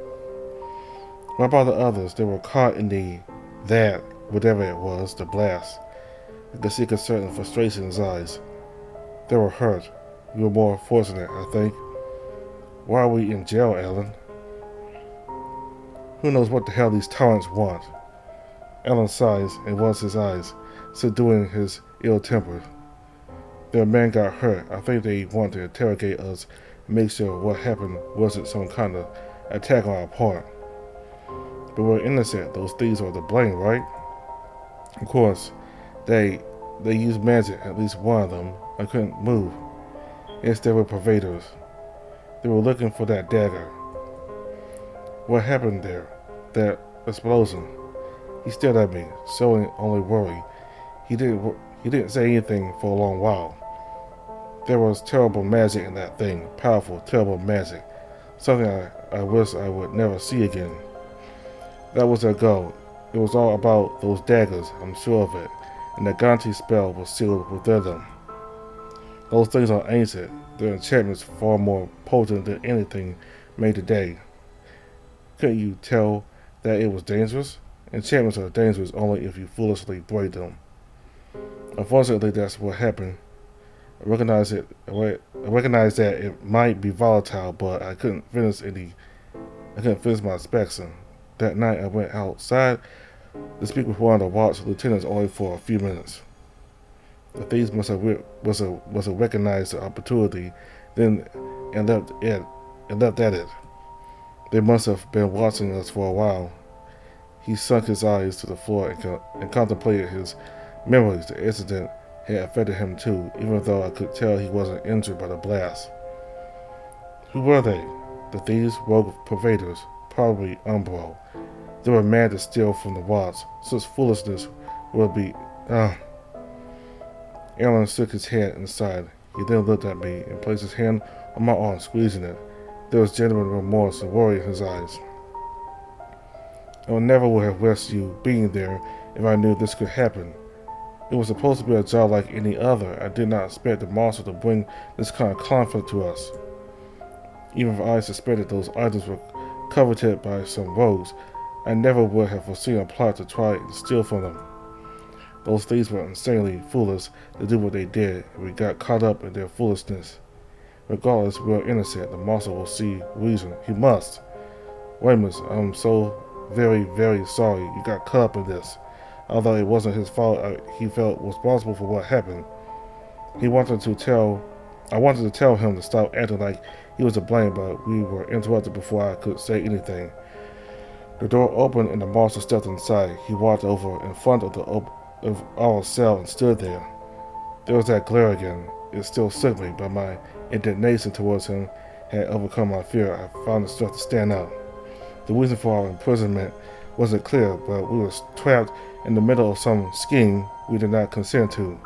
A: What about the others? They were caught in whatever it was, the blast. I could see concern and frustration in his eyes. They were hurt. You were more fortunate, I think. Why are we in jail, Alan? Who knows what the hell these tyrants want? Alan sighs and rubs his eyes, subduing his ill temper. Their man got hurt. I think they want to interrogate us and make sure what happened wasn't some kind of attack on our part. But we're innocent. Those thieves are to blame, right? Of course, they used magic, at least one of them. I couldn't move. Yes, they were pervaders. They were looking for that dagger. What happened there? That explosion. He stared at me, showing only worry. He didn't say anything for a long while. There was terrible magic in that thing. Powerful, terrible magic. Something I wish I would never see again. That was their goal. It was all about those daggers, I'm sure of it, and the Ganti spell was sealed within them. Those things are ancient. Their enchantments far more potent than anything made today. Couldn't you tell that it was dangerous? Enchantments are dangerous only if you foolishly break them. Unfortunately, that's what happened. I recognized that it might be volatile, but I couldn't finish my inspection. That night, I went outside to speak with one of the watch lieutenants only for a few minutes. The thieves must have recognized the opportunity, then and left at it. They must have been watching us for a while. He sunk his eyes to the floor and contemplated his memories. The incident had affected him too, even though I could tell he wasn't injured by the blast. Who were they? The thieves, rogue pervaders, probably Umbro. They were mad to steal from the watch. Such foolishness would be. Alan shook his head and sighed. He then looked at me and placed his hand on my arm, squeezing it. There was genuine remorse and worry in his eyes. I never would have risked you being there if I knew this could happen. It was supposed to be a job like any other. I did not expect the monster to bring this kind of conflict to us. Even if I suspected those items were coveted by some rogues, I never would have foreseen a plot to try to steal from them. Those thieves were insanely foolish to do what they did, and we got caught up in their foolishness. Regardless, we are innocent. The monster will see reason. He must. Weymouth, I'm so very, very sorry you got caught up in this. Although it wasn't his fault, he felt responsible for what happened. I wanted to tell him to stop acting like he was to blame, but we were interrupted before I could say anything. The door opened and the monster stepped inside. He walked over in front of our cell and stood there. There was that glare again. It still shook me, but my indignation towards him had overcome my fear. I found the strength to stand up. The reason for our imprisonment wasn't clear, but we were trapped in the middle of some scheme we did not consent to.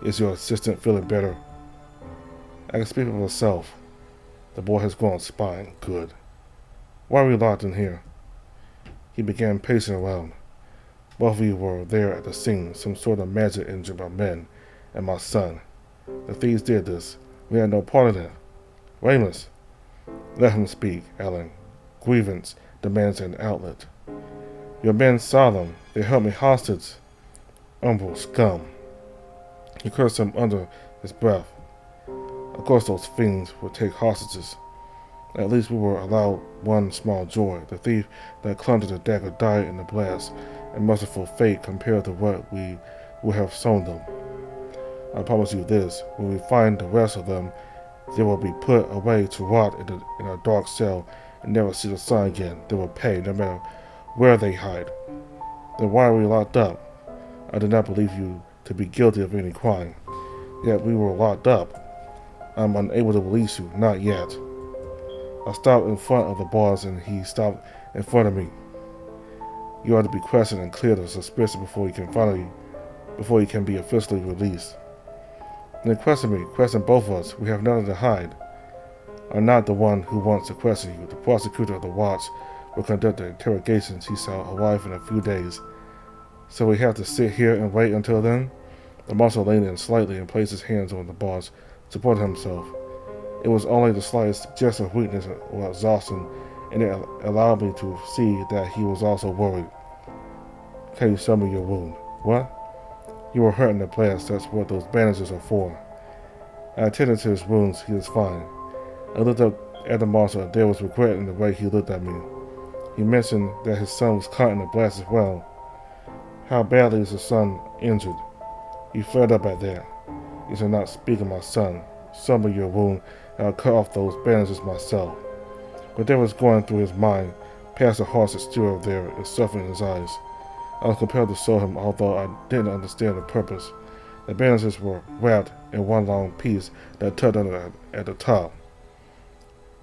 A: Is your assistant feeling better? I can speak for myself. The boy has grown spine. Good. Why are we locked in here? He began pacing around. Both of you were there at the scene, some sort of magic injured my men and my son. The thieves did this. We had no part in it. Weymouth, let him speak, Alan. Grievance demands an outlet. Your men saw them. They held me hostage. Umbral scum. He cursed them under his breath. Of course those fiends would take hostages. At least we were allowed one small joy. The thief that clung to the dagger died in the blast, a merciful fate compared to what we would have shown them. I promise you this, when we find the rest of them, they will be put away to rot in a dark cell and never see the sun again. They will pay, no matter where they hide. Then why are we locked up? I did not believe you to be guilty of any crime. Yet we were locked up. I'm unable to release you, not yet. I stopped in front of the bars and he stopped in front of me. You ought to be questioned and cleared of suspicion before you can be officially released. Then question me, question both of us. We have nothing to hide. I'm not the one who wants to question you. The prosecutor of the watch will conduct the interrogations. He shall arrive in a few days. So we have to sit here and wait until then? The monster leaned in slightly and placed his hands on the bars, supporting himself. It was only the slightest suggestion of weakness or exhaustion, and it allowed me to see that he was also worried. Can you show me your wound? What? You were hurt in the blast, that's what those bandages are for. I attended to his wounds, he was fine. I looked up at the monster, and there was regret in the way he looked at me. He mentioned that his son was caught in the blast as well. How badly is his son injured? He flared up at that. He said, "Not speak of my son. Some of your wound, and I'll cut off those bandages myself." Whatever was going through his mind, past the harsh exterior there, is suffering in his eyes. I was compelled to show him, although I didn't understand the purpose. The bandages were wrapped in one long piece that tucked under at the top.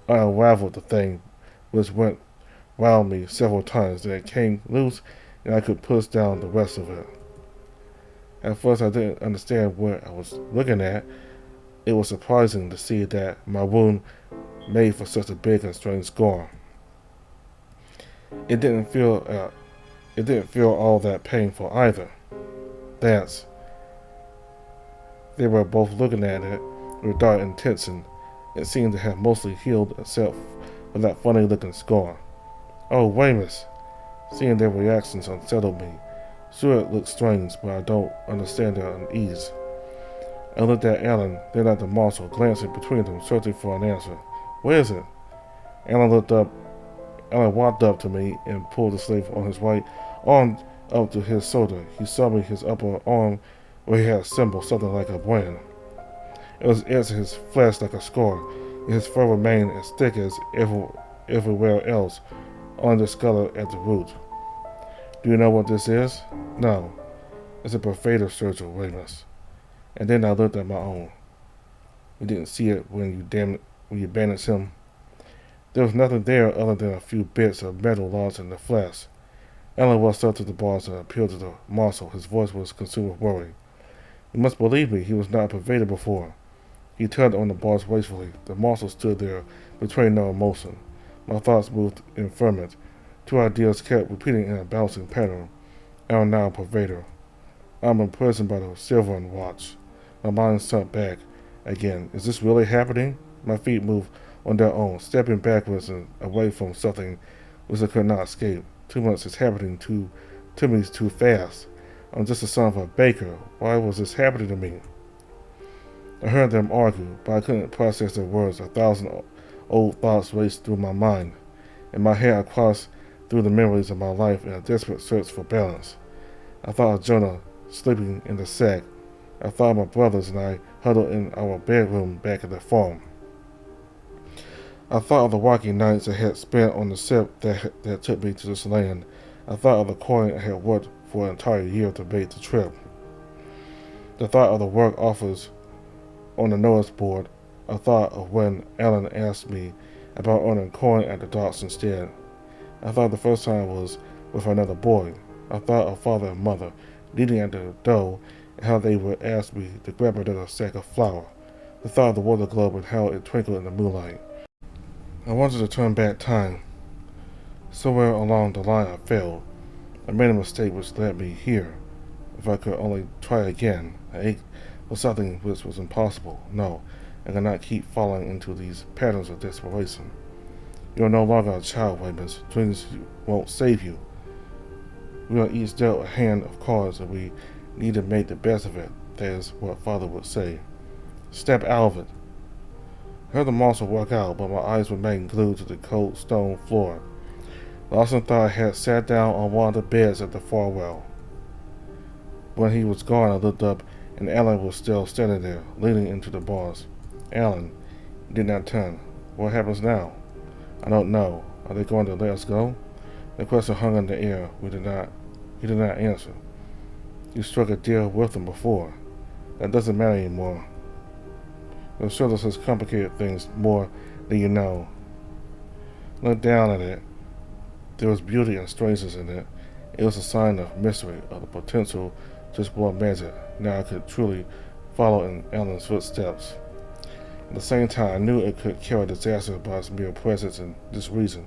A: I unraveled the thing, which went round me several times, then it came loose, and I could push down the rest of it. At first I didn't understand what I was looking at. It was surprising to see that my wound made for such a big and strange scar. It didn't feel all that painful either. They were both looking at it with dark intention. It seemed to have mostly healed except for that funny-looking scar. "Oh, Weymouth!" Seeing their reactions unsettled me. Sure, it looked strange, but I don't understand their unease. I looked at Alan, then at the monster, glancing between them, searching for an answer. "Where is it?" Alan walked up to me and pulled the sleeve on his right arm up to his shoulder. He showed me his upper arm where he had a symbol, something like a brand. It was etched in his flesh like a scar, and his fur remained as thick as everywhere else, only discolored at the root. "Do you know what this is?" "No." "It's a Pervader surgery, Weymouth." And then I looked at my own. "You didn't see it when you bandaged him?" There was nothing there other than a few bits of metal lodged in the flesh. Alan walked up to the bars and appealed to the marshal. His voice was consumed with worry. "You must believe me, he was not a Pervader before." He tugged on the bars wastefully. The marshal stood there, betraying no emotion. My thoughts moved in ferment. Two ideas kept repeating in a bouncing pattern. I am now a Pervader. I am imprisoned by the Silvern watch. My mind sunk back again. Is this really happening? My feet moved on their own, stepping backwards and away from something which I could not escape. Too much is happening to me too fast. I'm just the son of a baker. Why was this happening to me? I heard them argue, but I couldn't process their words. 1,000 old thoughts raced through my mind. In my head I crossed through the memories of my life in a desperate search for balance. I thought of Jonah sleeping in the sack. I thought of my brothers and I huddled in our bedroom back at the farm. I thought of the wacky nights I had spent on the ship that took me to this land. I thought of the coin I had worked for an entire year to make the trip. The thought of the work offers on the notice board. I thought of when Alan asked me about earning coin at the docks instead. I thought the first time was with another boy. I thought of father and mother kneading at the dough and how they would ask me to grab another sack of flour. The thought of the water globe and how it twinkled in the moonlight. I wanted to turn back time. Somewhere along the line I failed. I made a mistake which led me here. If I could only try again. I ached for something which was impossible. No, I could not keep falling into these patterns of desperation. You are no longer a child, Weymouth. Dreams won't save you. We are each dealt a hand of cards and we need to make the best of it. That is what Father would say. Step out of it. I heard the monster walk out, but my eyes remained glued to the cold stone floor. Lawson thought I had sat down on one of the beds at the far well. When he was gone, I looked up, and Alan was still standing there, leaning into the bars. Alan did not turn. What happens now? I don't know. Are they going to let us go? The question hung in the air. He did not answer. You struck a deal with them before. That doesn't matter anymore. The service has complicated things more than you know. Look down at it. There was beauty and strangeness in it. It was a sign of mystery, of the potential to explore magic. Now I could truly follow in Alan's footsteps. At the same time, I knew it could carry disaster by its mere presence and this reason.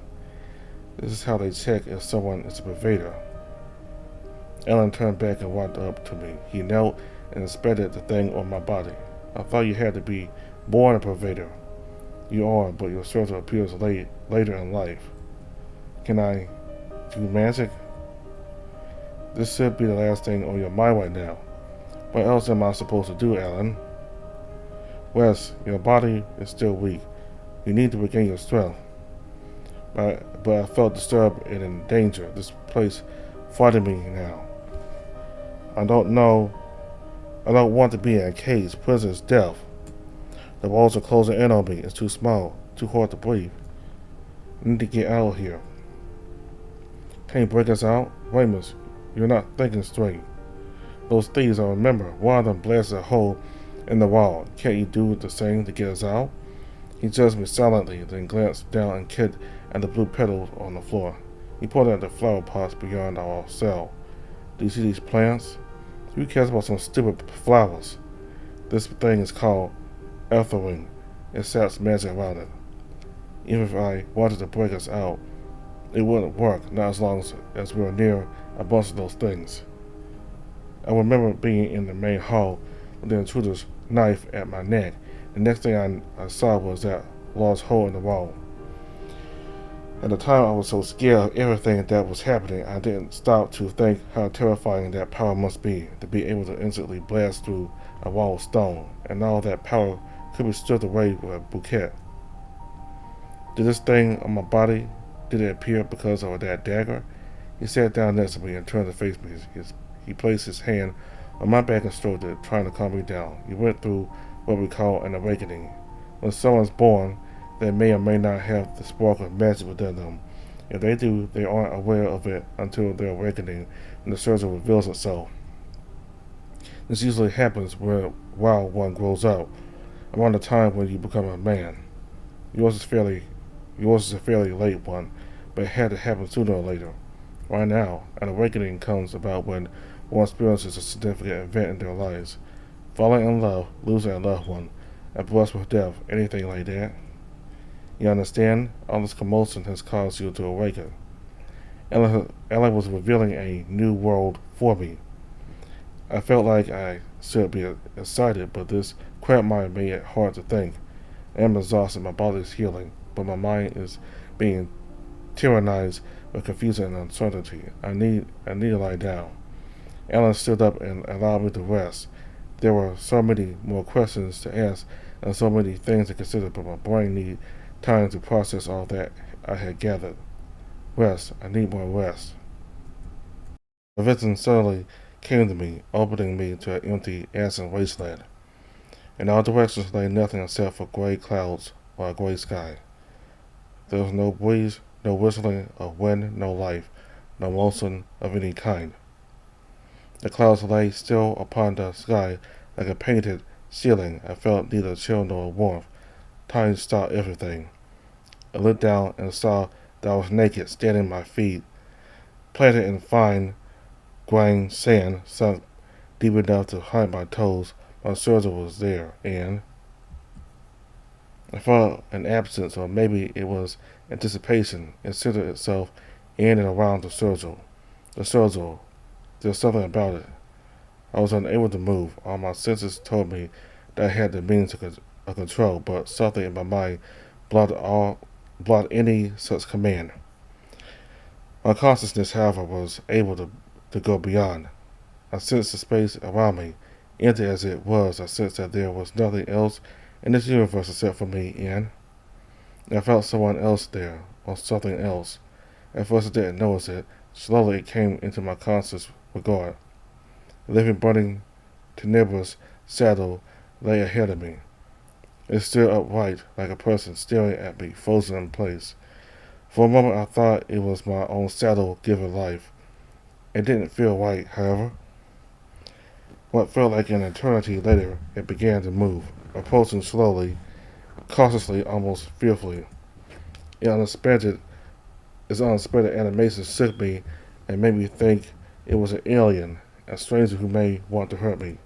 A: This is how they check if someone is a Pervader. Alan turned back and walked up to me. He knelt and inspected the thing on my body. I thought you had to be born a Pervader. You are, but your surgery appears later in life. Can I do magic? This should be the last thing on your mind right now. What else am I supposed to do, Alan? Wes, your body is still weak. You need to regain your strength. But I felt disturbed and in danger. This place frightened me now. I don't know. I don't want to be in a cage. Prison is death. The walls are closing in on me. It's too small, too hard to breathe. I need to get out of here. Can you break us out? Ramus, you're not thinking straight. Those thieves, I remember. One of them blasted a hole in the wall. Can't you do the same to get us out? He judged me silently, then glanced down and kicked at the blue petals on the floor. He pointed at the flower pots beyond our cell. Do you see these plants? Who cares about some stupid flowers? This thing is called ethering. It saps magic around it. Even if I wanted to break us out, it wouldn't work, not as long as we were near a bunch of those things. I remember being in the main hall with the intruder's knife at my neck. The next thing I saw was that large hole in the wall. At the time, I was so scared of everything that was happening, I didn't stop to think how terrifying that power must be, to be able to instantly blast through a wall of stone, and all that power could be stripped away with a bouquet. Did this thing on my body, did it appear because of that dagger? He sat down next to me and turned to face me. He placed his hand on my back and stroked it, trying to calm me down. He went through what we call an awakening. When someone's born, they may or may not have the spark of magic within them. If they do, they aren't aware of it until their awakening, when the surgery reveals itself. This usually happens while one grows up, around the time when you become a man. Yours is a fairly late one, but it had to happen sooner or later. Right now, an awakening comes about when one experiences a significant event in their lives. Falling in love, losing a loved one, a brush with death, anything like that. You understand? All this commotion has caused you to awaken. Ellen was revealing a new world for me. I felt like I should be excited, but this crap mind made it hard to think. I am exhausted, my body is healing, but my mind is being tyrannized with confusion and uncertainty. I need to lie down. Ellen stood up and allowed me to rest. There were so many more questions to ask and so many things to consider, but my brain needed time to process all that I had gathered. Rest. I need more rest. A vision suddenly came to me, opening me to an empty, ashen wasteland. In all directions lay nothing except for gray clouds or a gray sky. There was no breeze, no whistling of wind, no life, no motion of any kind. The clouds lay still upon the sky like a painted ceiling. I felt neither chill nor warmth. Time stopped everything. I looked down and saw that I was naked, standing at my feet, planted in fine grained sand, sunk deep enough to hide my toes. My surgery was there, and I felt an absence, or maybe it was anticipation. It centered itself in and around the surgery. The surgery. There's something about it. I was unable to move. All my senses told me that I had the means of control, but something in my mind blocked any such command. My consciousness, however, was able to go beyond. I sensed the space around me. Empty as it was, I sensed that there was nothing else in this universe except for me, and I felt someone else there, or something else. At first I didn't notice it. Slowly it came into my conscious regard. The living, burning, tenebrous shadow lay ahead of me. It stood upright, like a person staring at me, frozen in place. For a moment I thought it was my own shadow giving life. It didn't feel right, however. What felt like an eternity later, it began to move, approaching slowly, cautiously, almost fearfully. Its unexpected animation shook me and made me think it was an alien, a stranger who may want to hurt me.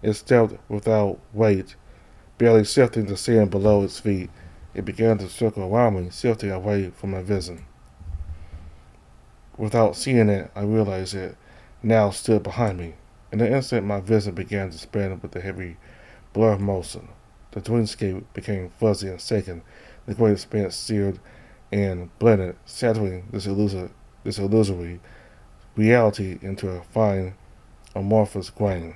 A: It stepped without weight, barely shifting the sand below its feet. It began to circle around me, shifting away from my vision. Without seeing it, I realized it now stood behind me. In an instant, my vision began to spin with a heavy blur of motion. The dreamscape became fuzzy and shaken. The great expanse seared and blended, shattering this illusory reality into a fine, amorphous grain.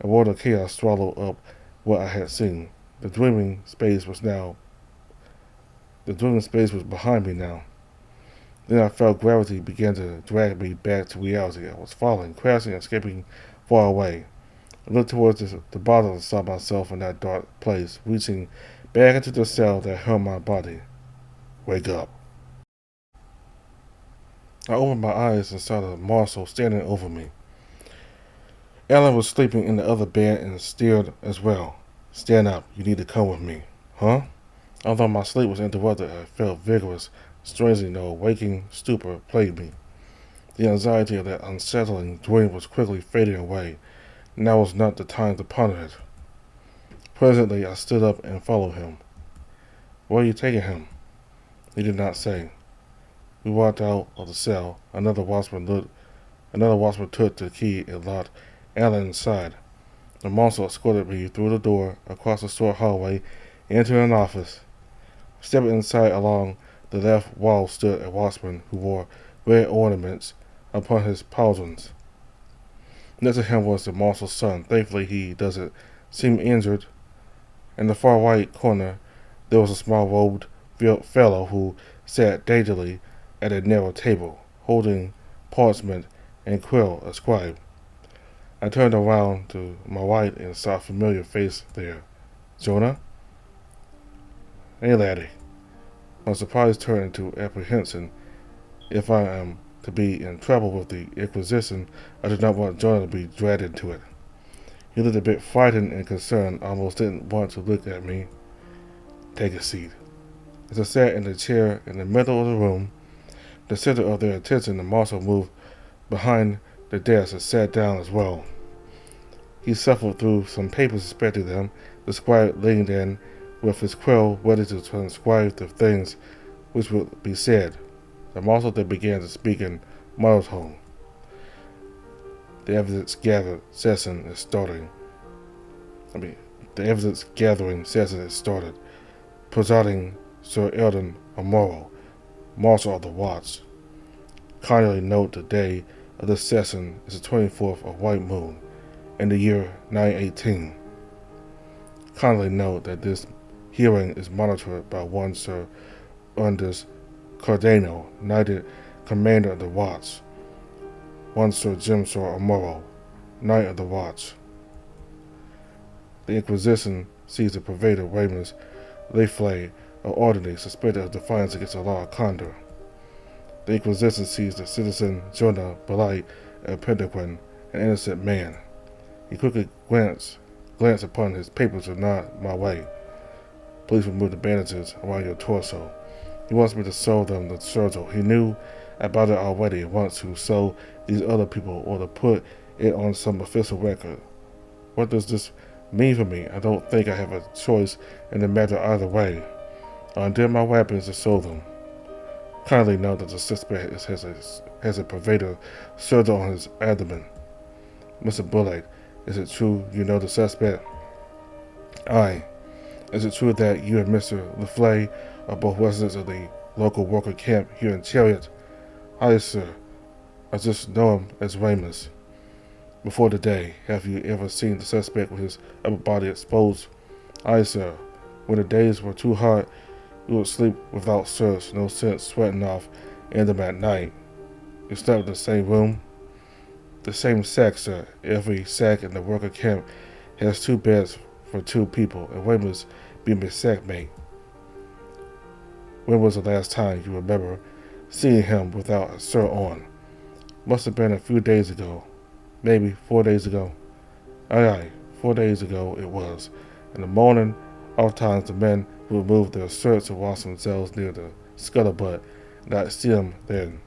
A: A world of chaos swallowed up what I had seen. The dreaming space was behind me now. Then I felt gravity begin to drag me back to reality. I was falling, crashing, and escaping far away. I looked towards the bottom and saw myself in that dark place, reaching back into the cell that held my body. Wake up. I opened my eyes and saw the marshal standing over me. Ellen was sleeping in the other bed and stared as well. Stand up. You need to come with me. Huh? Although my sleep was interrupted, I felt vigorous. Strangely, no waking stupor plagued me. The anxiety of that unsettling dream was quickly fading away. Now was not the time to ponder it. Presently, I stood up and followed him. Where are you taking him? He did not say. We walked out of the cell. Another watchman took the key and locked Alan inside. The marshal escorted me through the door, across the short hallway, into an office. Stepping inside along the left wall stood a watchman who wore red ornaments upon his pauldrons. Next to him was the marshal's son. Thankfully, he doesn't seem injured. In the far right corner, there was a small-robed fellow who sat dazedly at a narrow table, holding parchment and quill, a scribe. I turned around to my right and saw a familiar face there. Jonah? Hey, laddie. My surprise turned into apprehension. If I am to be in trouble with the Inquisition, I did not want Jonah to be dragged into it. He looked a bit frightened and concerned, almost didn't want to look at me. Take a seat. As I sat in the chair in the middle of the room, the center of their attention, the marshal moved behind the desk and sat down as well. He shuffled through some papers, inspecting them. The scribe leaned in with his quill, ready to transcribe the things which would be said. The marshal then began to speak in monotone. The evidence gathering session is started. Presiding Sir Eldon Amaro, Marshal of the Watch. Kindly note the day of this session is the 24th of White Moon in the year 918. Kindly note that this hearing is monitored by one Sir Undus Cardano, Knighted Commander of the Watch. One Sir Jimsor Amaro, Knight of the Watch. The Inquisition seized the Pervader Raymond's Leflay of Ordinary, suspected of defiance against the law of Condor. The Inquisition seized the citizen Jonah Belay of Pentequin, an innocent man. He quickly glanced upon his papers and nodded my way. Please remove the bandages around your torso. He wants me to sew them the surgeon. He knew about it already and wants to sew these other people or to put it on some official record. What does this mean for me? I don't think I have a choice in the matter either way. I undid my weapons to sew them. Kindly note that the suspect has a Pervader surgeon on his abdomen. Mr. Bullock, is it true you know the suspect? Aye. Is it true that you and Mr. Leflay are both residents of the local worker camp here in Chariot? Aye, sir. I just know him as Ramus. Before the day, have you ever seen the suspect with his upper body exposed? Aye, sir. When the days were too hot, we would sleep without shirts, no sense sweating off in them at night. You slept in the same room? The same sack, sir. Every sack in the worker camp has 2 beds for 2 people, and Ramus be my sack mate. When was the last time you remember seeing him without a shirt on? Must have been a few days ago. Maybe 4 days ago. Aye, 4 days ago it was. In the morning, oftentimes the men would remove their shirts and wash themselves near the scuttlebutt, and I'd see him then.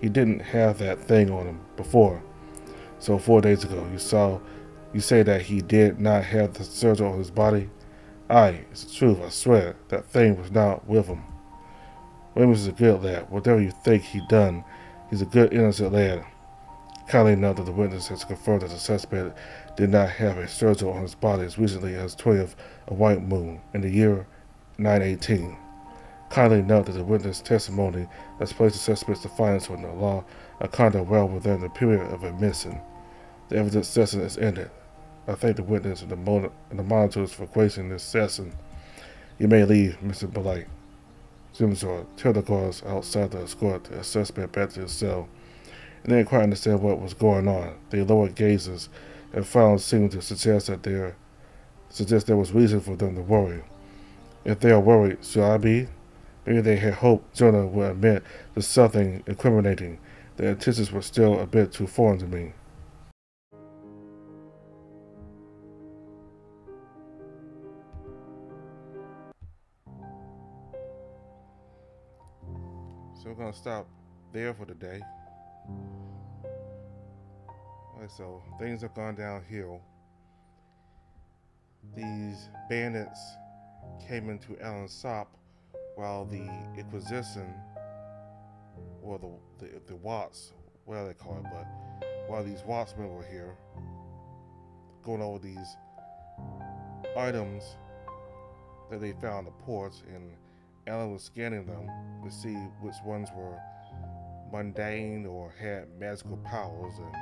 A: He didn't have that thing on him before. So 4 days ago, you say that he did not have the surgery on his body? Aye, it's the truth, I swear. That thing was not with him. Ramus is a good lad. Whatever you think he done, he's a good innocent lad. Kindly note that the witness has confirmed that the suspect did not have a surgery on his body as recently as 20th of White Moon in the year 918. Kindly note that the witness' testimony has placed the suspect's defiance on the law of conduct well within the period of admission. The evidence session is ended. I thank the witness and the monitors for gracing this session. You may leave, Mr. Blight. Zimzor, tell the guards outside to escort the suspect back to his cell, and they didn't quite understand what was going on. They lowered gazes and frowns seemed to suggest there was reason for them to worry. If they are worried, should I be? Maybe they had hoped Jonah would admit to something incriminating. Their intentions were still a bit too foreign to me. So we're gonna stop there for the day. Alright, so things have gone downhill. These bandits came into Alan's shop while the Inquisition, or the Watts, whatever they call it, but while these Wattsmen were here, going over these items that they found on the porch, and Alan was scanning them to see which ones were mundane or had magical powers, and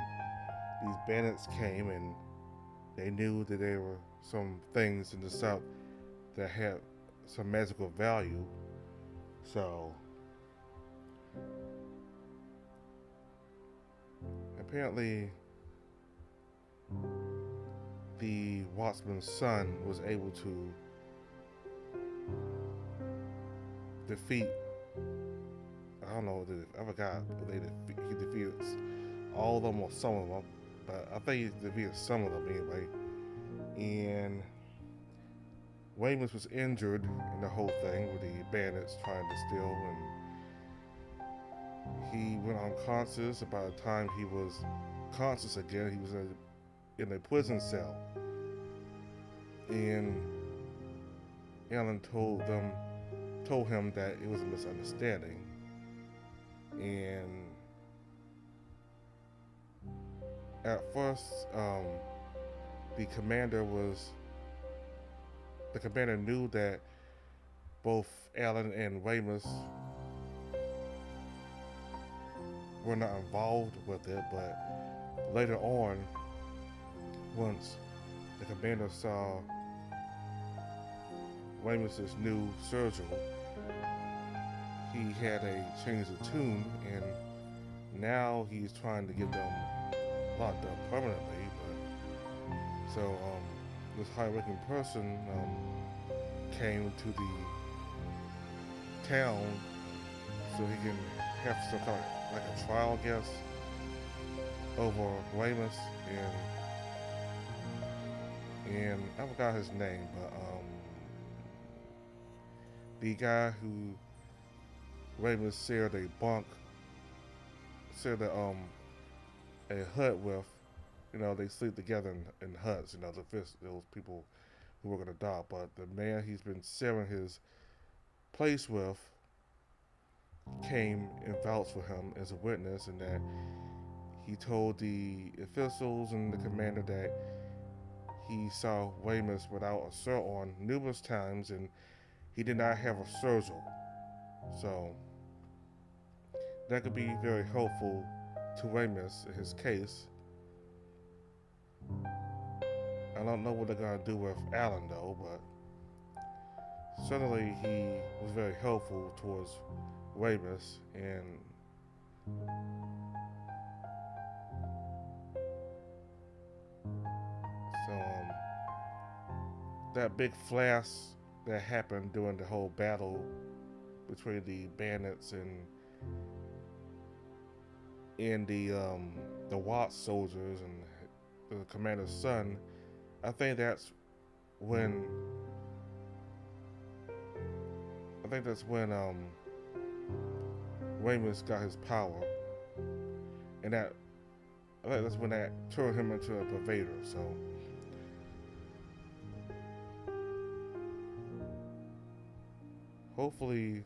A: these bandits came and they knew that there were some things in the south that had some magical value. So apparently the Wattsman's son was able to defeat, I don't know, I forgot, but he defeated all of them or some of them, but I think he defeated some of them anyway. And Weymouth was injured in the whole thing with the bandits trying to steal, and he went unconscious. By the time he was conscious again, he was in a prison cell. And Alan told him that it was a misunderstanding. And at first, the commander knew that both Alan and Weymouth were not involved with it, but later on, once the commander saw Weymouth's new surgery, he had a change of tune, and now he's trying to get them locked up permanently. But so this high-ranking person came to the town so he can have some kind of like a trial, I guess, over Weymouth, and I forgot his name, but the guy who Weymouth shared a hut with. You know, they sleep together in huts. You know, those people who were gonna die. But the man he's been sharing his place with came and vouched for him as a witness, and that he told the officials and the commander that he saw Weymouth without a shirt on numerous times, and he did not have a surgical. So that could be very helpful to Weymouth in his case. I don't know what they're gonna do with Alan though, but certainly he was very helpful towards Weymouth, and so that big flash that happened during the whole battle between the bandits and the Watts soldiers and the commander's son, I think that's when Weymouth got his power, and I think that's when that turned him into a Pervader. So hopefully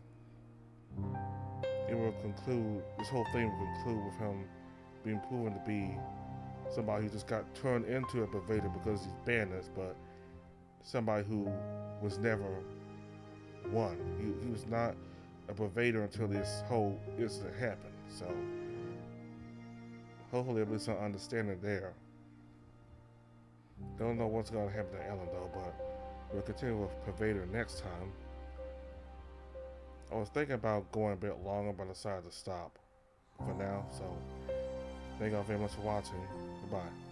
A: this whole thing will conclude with him being proven to be somebody who just got turned into a Pervader because he's bandits, but somebody who was never one. He was not a Pervader until this whole incident happened. So hopefully there'll be some understanding there. Don't know what's gonna happen to Ellen though, but we'll continue with Pervader next time. I was thinking about going a bit longer, but I decided to stop for now. So thank you all very much for watching. Goodbye.